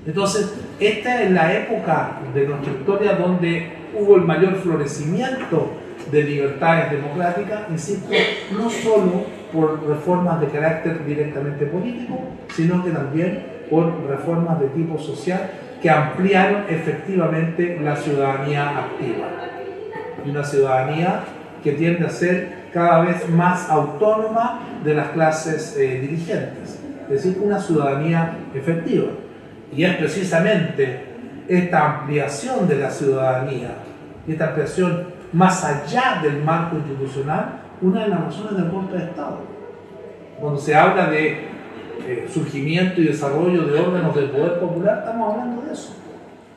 Entonces, esta es la época de nuestra historia donde hubo el mayor florecimiento de libertades democráticas, insisto, no solo por reformas de carácter directamente político, sino que también por reformas de tipo social que ampliaron efectivamente la ciudadanía activa. Y una ciudadanía que tiende a ser cada vez más autónoma de las clases dirigentes, es decir, una ciudadanía efectiva. Y es precisamente esta ampliación de la ciudadanía, esta ampliación más allá del marco institucional, una de las razones del golpe de Estado. Cuando se habla de surgimiento y desarrollo de órganos del poder popular, estamos hablando de eso.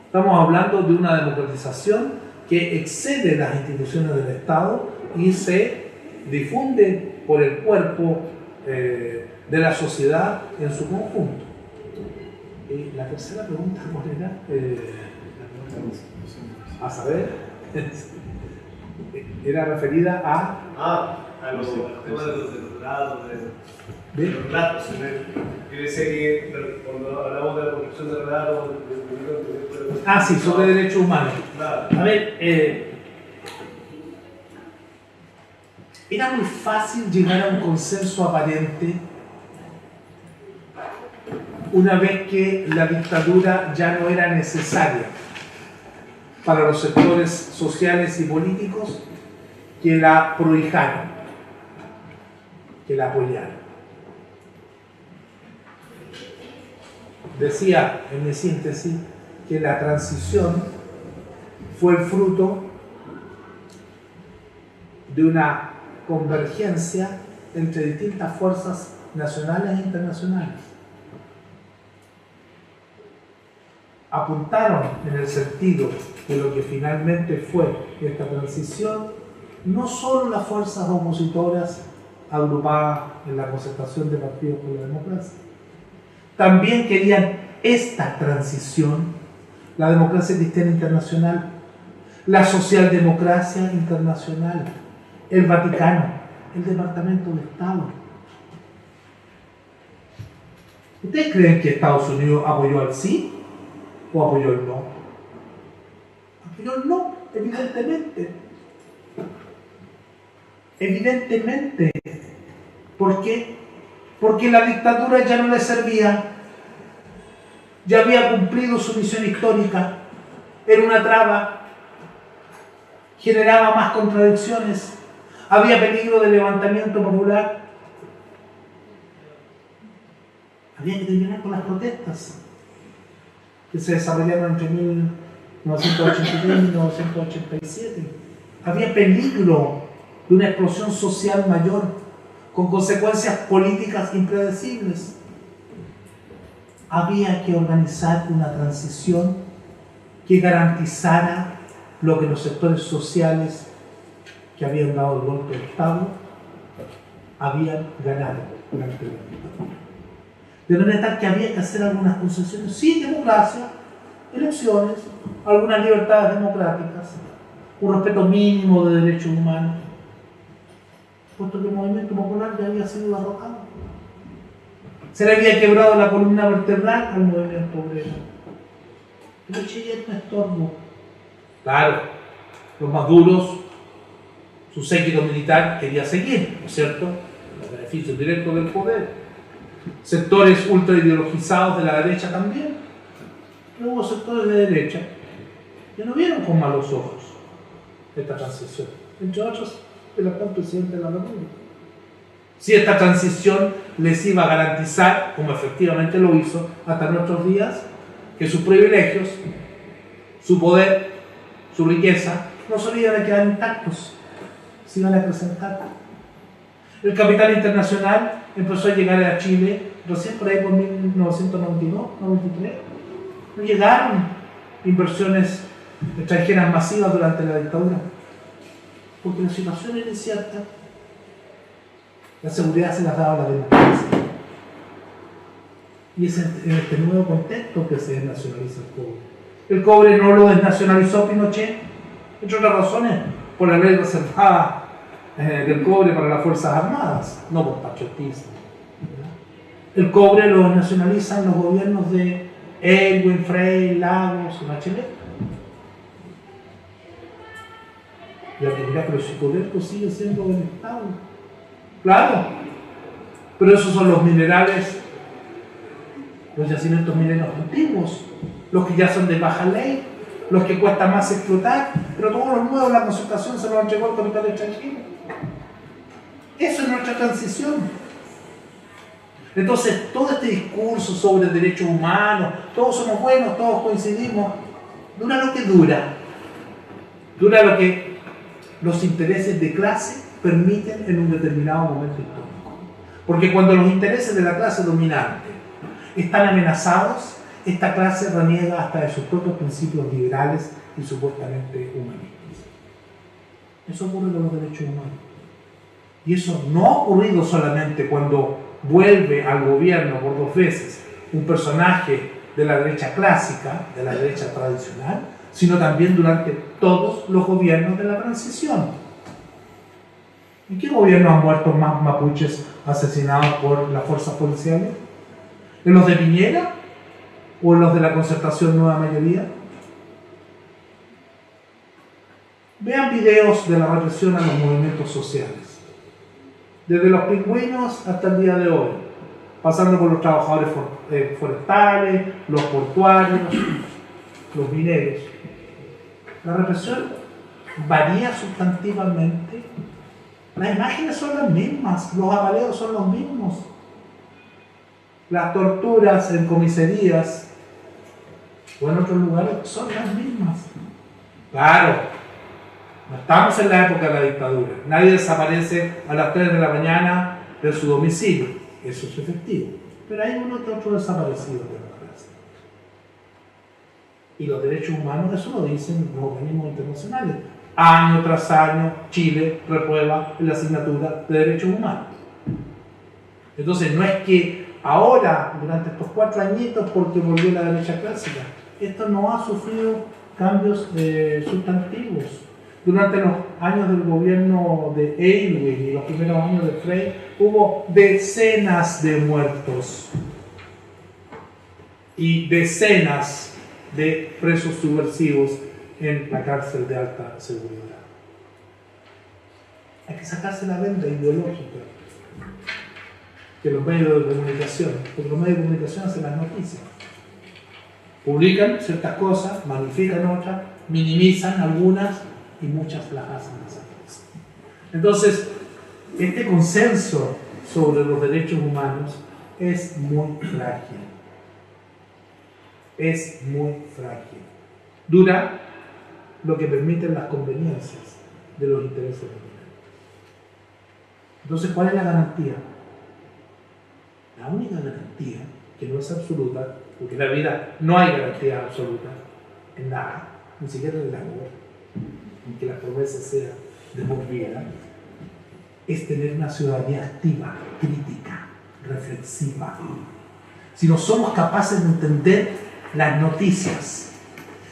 Estamos hablando de una democratización que excede las instituciones del Estado y se difunde por el cuerpo de la sociedad en su conjunto. La tercera pregunta, ¿cuál era? A saber, era referida a los temas de los doctorados, de los relatos. Yo decía que cuando hablamos de la construcción de relatos... sí, sobre derechos humanos. Claro. A ver, era muy fácil llegar a un consenso aparente una vez que la dictadura ya no era necesaria para los sectores sociales y políticos que la prohijaron, que la apoyaron. Decía en mi síntesis que la transición fue el fruto de una convergencia entre distintas fuerzas nacionales e internacionales. Apuntaron en el sentido de lo que finalmente fue esta transición, no solo las fuerzas opositoras agrupadas en la concertación de partidos por la democracia, también querían esta transición, la democracia cristiana internacional, la socialdemocracia internacional, el Vaticano, el Departamento de Estado. ¿Ustedes creen que Estados Unidos apoyó al sí o apoyó el no? Apoyó el no, evidentemente. Evidentemente. ¿Por qué? Porque la dictadura ya no le servía. Ya había cumplido su misión histórica. Era una traba. Generaba más contradicciones. Había peligro de levantamiento popular. Había que terminar con las protestas que se desarrollaron entre 1983 y 1987. Había peligro de una explosión social mayor, con consecuencias políticas impredecibles. había que organizar una transición que garantizara lo que los sectores sociales que habían dado el golpe de Estado habían ganado durante la dictadura. De manera tal que había que hacer algunas concesiones, sí, democracia, elecciones, algunas libertades democráticas, un respeto mínimo de derechos humanos, puesto que el movimiento popular ya había sido derrotado. Se le había quebrado la columna vertebral al movimiento obrero. Pero Chile no estorbo. Claro, los más duros, su séquito militar quería seguir, ¿no es cierto? Los beneficios directos del poder. Sectores ultra ideologizados de la derecha también. Pero hubo sectores de derecha que no vieron con malos ojos esta transición. Entre otros, el actual presidente de la República. Si esta transición les iba a garantizar, como efectivamente lo hizo hasta nuestros días, que sus privilegios, su poder, su riqueza, no solo iban a quedar intactos, se iban a acrecentar. El capital internacional empezó a llegar a Chile recién por ahí por 1992, 93. No llegaron inversiones extranjeras masivas durante la dictadura, porque la situación era incierta. La seguridad se las daba la democracia. Y es en este nuevo contexto que se desnacionaliza el cobre. El cobre no lo desnacionalizó Pinochet, entre otras razones, por la ley reservada del cobre para las Fuerzas Armadas, no por patriotismo. El cobre lo desnacionalizan los gobiernos de Elwin, Frey, Lagos y Bachelet. Y la primera, pero si Codelco sigue siendo del Estado. Claro, pero esos son los minerales, los yacimientos mineros antiguos, los que ya son de baja ley, los que cuesta más explotar, pero todos los nuevos, la concertación se los entregó al capital extranjero. Eso es nuestra transición. Entonces, todo este discurso sobre derechos humanos, todos somos buenos, todos coincidimos, dura lo que dura. Dura lo que los intereses de clase permiten en un determinado momento histórico. Porque cuando los intereses de la clase dominante están amenazados, esta clase reniega hasta de sus propios principios liberales y supuestamente humanistas. Eso ocurre con los derechos humanos. Y eso no ha ocurrido solamente cuando vuelve al gobierno por 2 veces un personaje de la derecha clásica, de la derecha tradicional, sino también durante todos los gobiernos de la transición. ¿En qué gobierno han muerto más mapuches asesinados por las fuerzas policiales? ¿En los de Piñera o en los de la concertación Nueva Mayoría? Vean videos de la represión a los movimientos sociales, desde los pingüinos hasta el día de hoy, pasando por los trabajadores forestales, los portuarios, los mineros. La represión varía sustantivamente. Las imágenes son las mismas, los apaleos son los mismos. Las torturas en comisarías o en otros lugares son las mismas. Claro, no estamos en la época de la dictadura. Nadie desaparece a las 3 de la mañana de su domicilio. Eso es efectivo. Pero hay uno que otro desaparecido de la clase. Y los derechos humanos, eso lo dicen los organismos internacionales. Año tras año, Chile reprueba la asignatura de derechos humanos. Entonces, no es que ahora, durante estos 4 añitos, porque volvió la derecha clásica, esto no ha sufrido cambios sustantivos. Durante los años del gobierno de Aylwin y los primeros años de Frey, hubo decenas de muertos y decenas de presos subversivos en la cárcel de alta seguridad. Hay que sacarse la venda ideológica que los medios de comunicación, porque los medios de comunicación hacen las noticias. Publican ciertas cosas, magnifican otras, minimizan algunas y muchas las hacen desaparecer. Entonces, este consenso sobre los derechos humanos es muy frágil. Es muy frágil. Dura lo que permiten las conveniencias de los intereses dominantes. Entonces, ¿cuál es la garantía? La única garantía que no es absoluta, porque en la vida no hay garantías absolutas en nada, ni siquiera en el amor, aunque la promesa sea de por vida, es tener una ciudadanía activa, crítica, reflexiva. Si no somos capaces de entender las noticias,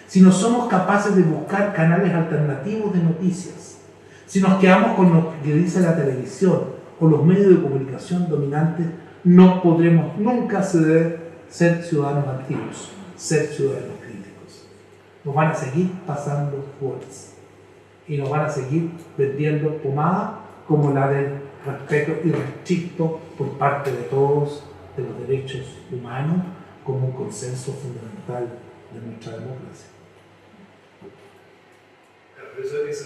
si no somos capaces de buscar canales alternativos de noticias, si nos quedamos con lo que dice la televisión o los medios de comunicación dominantes, no podremos nunca ser ciudadanos activos, ser ciudadanos críticos. Nos van a seguir pasando goles y nos van a seguir vendiendo pomada como la del respeto y respeto por parte de todos de los derechos humanos como un consenso fundamental de nuestra democracia. Eso es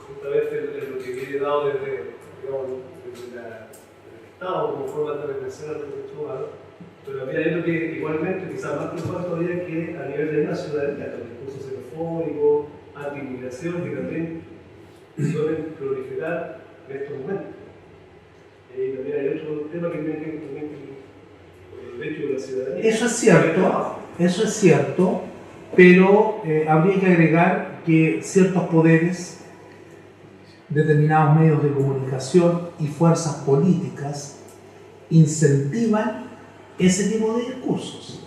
justamente lo que viene dado desde el Estado como forma de representar a los derechos humanos, pero también hay lo que igualmente quizás más preocupante todavía que a nivel de la ciudadanía, los discursos xenofóbicos, anti-inmigración, que también suelen proliferar en estos momentos. Y también hay otro tema que tiene que ver con el derecho de la ciudadanía. Eso es cierto, pero habría que agregar que ciertos poderes, determinados medios de comunicación y fuerzas políticas incentivan ese tipo de discursos.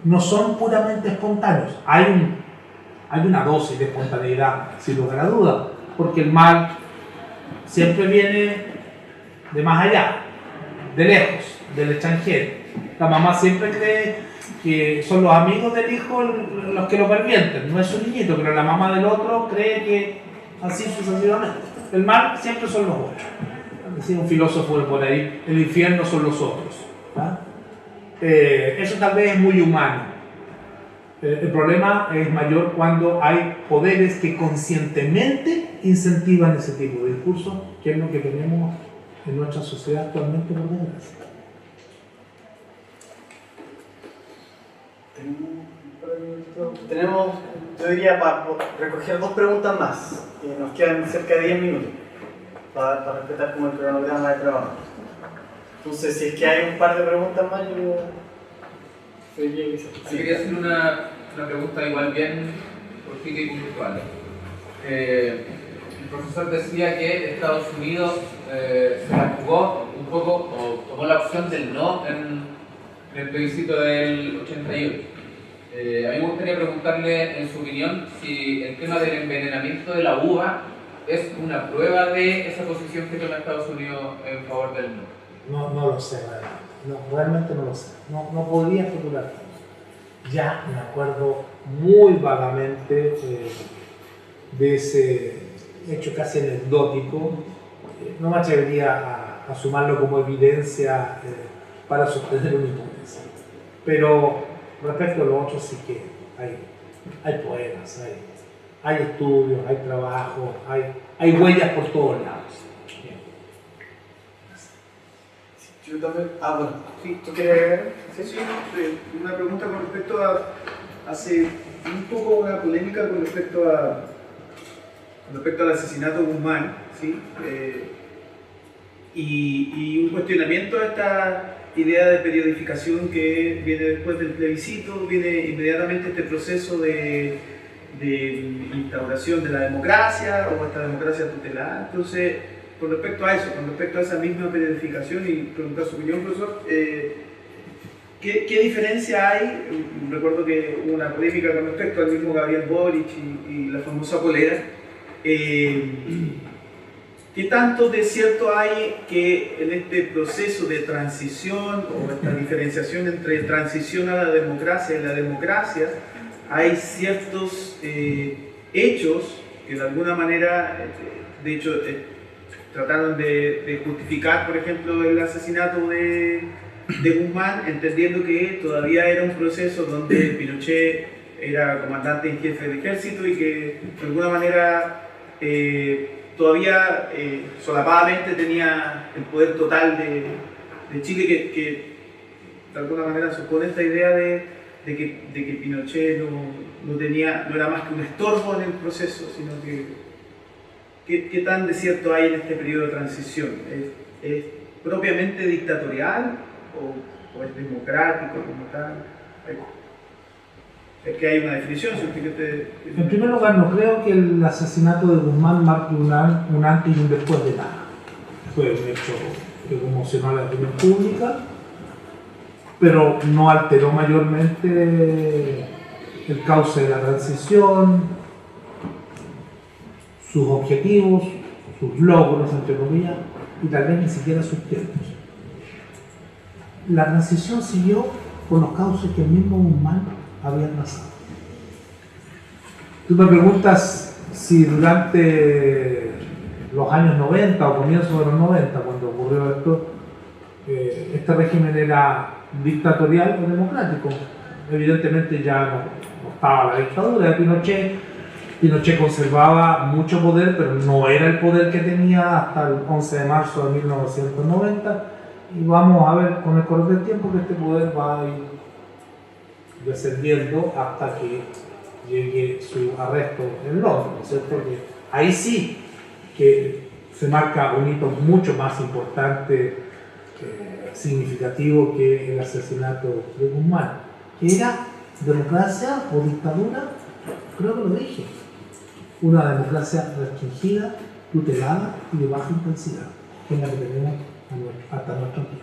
No son puramente espontáneos. Hay una dosis de espontaneidad, sin lugar a duda, porque el mal siempre viene de más allá, de lejos, del extranjero. La mamá siempre cree que son los amigos del hijo los que lo pervierten, no es su niñito, pero la mamá del otro cree que así sucesivamente. El mal siempre son los otros. Decía un filósofo por ahí, el infierno son los otros. Eso tal vez es muy humano. El problema es mayor cuando hay poderes que conscientemente incentivan ese tipo de discursos, que es lo que tenemos en nuestra sociedad actualmente, por desgracia. Tenemos, yo diría, para recoger 2 preguntas más. Nos quedan cerca de 10 minutos para respetar como el cronograma de trabajo. Entonces, si es que hay un par de preguntas más, yo Sí, quería hacer una pregunta igual bien cortita y puntual. El profesor decía que Estados Unidos se la jugó un poco, o tomó la opción del no en el plebiscito del 88. A mí me gustaría preguntarle, en su opinión, si el tema del envenenamiento de la uva es una prueba de esa posición que toma Estados Unidos en favor del no. No lo sé, realmente no lo sé. No podría especular. Ya me acuerdo muy vagamente de ese hecho casi anecdótico. No me atrevería a sumarlo como evidencia para sostener una hipótesis. Pero respecto a lo otro sí que hay poemas, hay estudios, hay trabajo, hay huellas por todos lados. yo también. Bueno, sí, ¿tú quieres agregar? Sí, una pregunta con respecto a. Hace un poco una polémica con respecto al asesinato de Guzmán, ¿sí? Y un cuestionamiento a esta idea de periodificación que viene después del plebiscito, viene inmediatamente este proceso de instauración de la democracia o esta democracia tutelada. Entonces, con respecto a eso, con respecto a esa misma periodificación y preguntar su opinión, profesor, ¿qué diferencia hay? Recuerdo que hubo una polémica con respecto al mismo Gabriel Boric y la famosa polera. ¿Qué tanto de cierto hay que en este proceso de transición o esta diferenciación entre transición a la democracia y la democracia hay ciertos hechos que de alguna manera, de hecho, trataron de justificar, por ejemplo, el asesinato de Guzmán, entendiendo que todavía era un proceso donde Pinochet era comandante en jefe del ejército y que de alguna manera todavía solapadamente tenía el poder total de Chile, que de alguna manera supone esta idea de que Pinochet no era más que un estorbo en el proceso, sino que ¿qué tan de cierto hay en este periodo de transición? ¿Es propiamente dictatorial o es democrático como tal. Es que hay una definición, si usted En primer lugar, no creo que el asesinato de Guzmán marque un antes y un después de nada. Fue un hecho que conmocionó a la opinión pública, pero no alteró mayormente el cauce de la transición, sus objetivos, sus logros, entre comillas, y tal vez ni siquiera sus tiempos. La transición siguió con los cauces que el mismo Guzmán había trazado. Tú me preguntas si durante los años 90 o comienzos de los 90, cuando ocurrió esto, este régimen era dictatorial o democrático. Evidentemente ya no estaba la dictadura de Pinochet. Pinochet conservaba mucho poder, pero no era el poder que tenía hasta el 11 de marzo de 1990. Y vamos a ver con el correr del tiempo que este poder va a ir descendiendo hasta que llegue su arresto en Londres, ¿no es cierto? Porque ahí sí que se marca un hito mucho más importante, significativo que el asesinato de Guzmán, que era democracia o dictadura, creo que lo dije, una democracia restringida, tutelada y de baja intensidad, que es la que tenemos hasta nuestros días.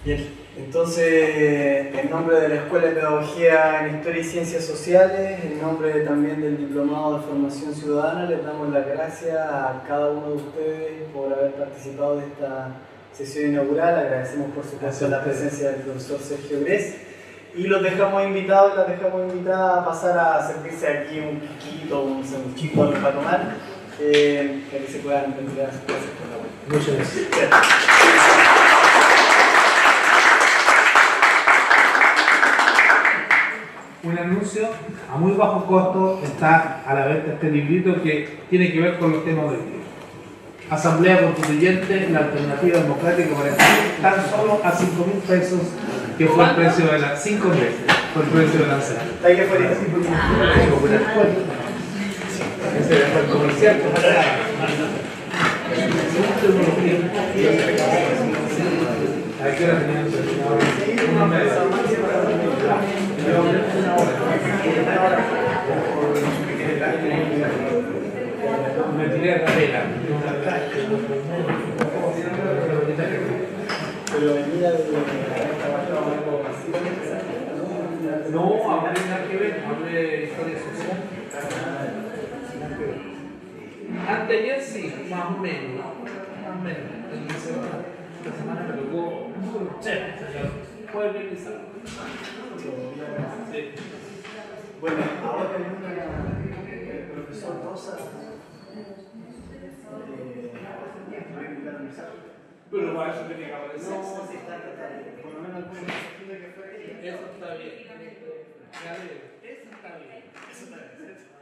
Bien, entonces, en nombre de la Escuela de Pedagogía en Historia y Ciencias Sociales, en nombre también del Diplomado de Formación Ciudadana, les damos las gracias a cada uno de ustedes por haber participado de esta sesión inaugural. Agradecemos por supuesto la presencia del profesor Sergio Grez y los dejamos invitados y las dejamos invitadas a pasar a servirse aquí un piquito, un sanguchito para tomar, para que se puedan retirar sus clases por la web. Muchas gracias. Un anuncio a muy bajo costo, está a la venta este librito que tiene que ver con los temas del día. Asamblea Constituyente, la alternativa democrática para Chile, tan solo a 5.000 pesos, que fue el precio de la 5 meses, fue el precio de lanzamiento. Está ahí afuera. Ese fue el comercial. ¿A qué hora tenían terminado? Una media. Me tiré a la vela. Pero venía de trabajar algo así. No, hablé nada que ver, hablé de historia social. Anteayer sí, más o menos. Más o menos. Esta semana me tocó. Jueves, viernes y sábado. Sí. Bueno, ahora el profesor Rosa Pero para eso tenía que aparecer. no, sí, está bien. Por lo menos algunos que fue. Eso está bien. Eso está bien. Eso está bien.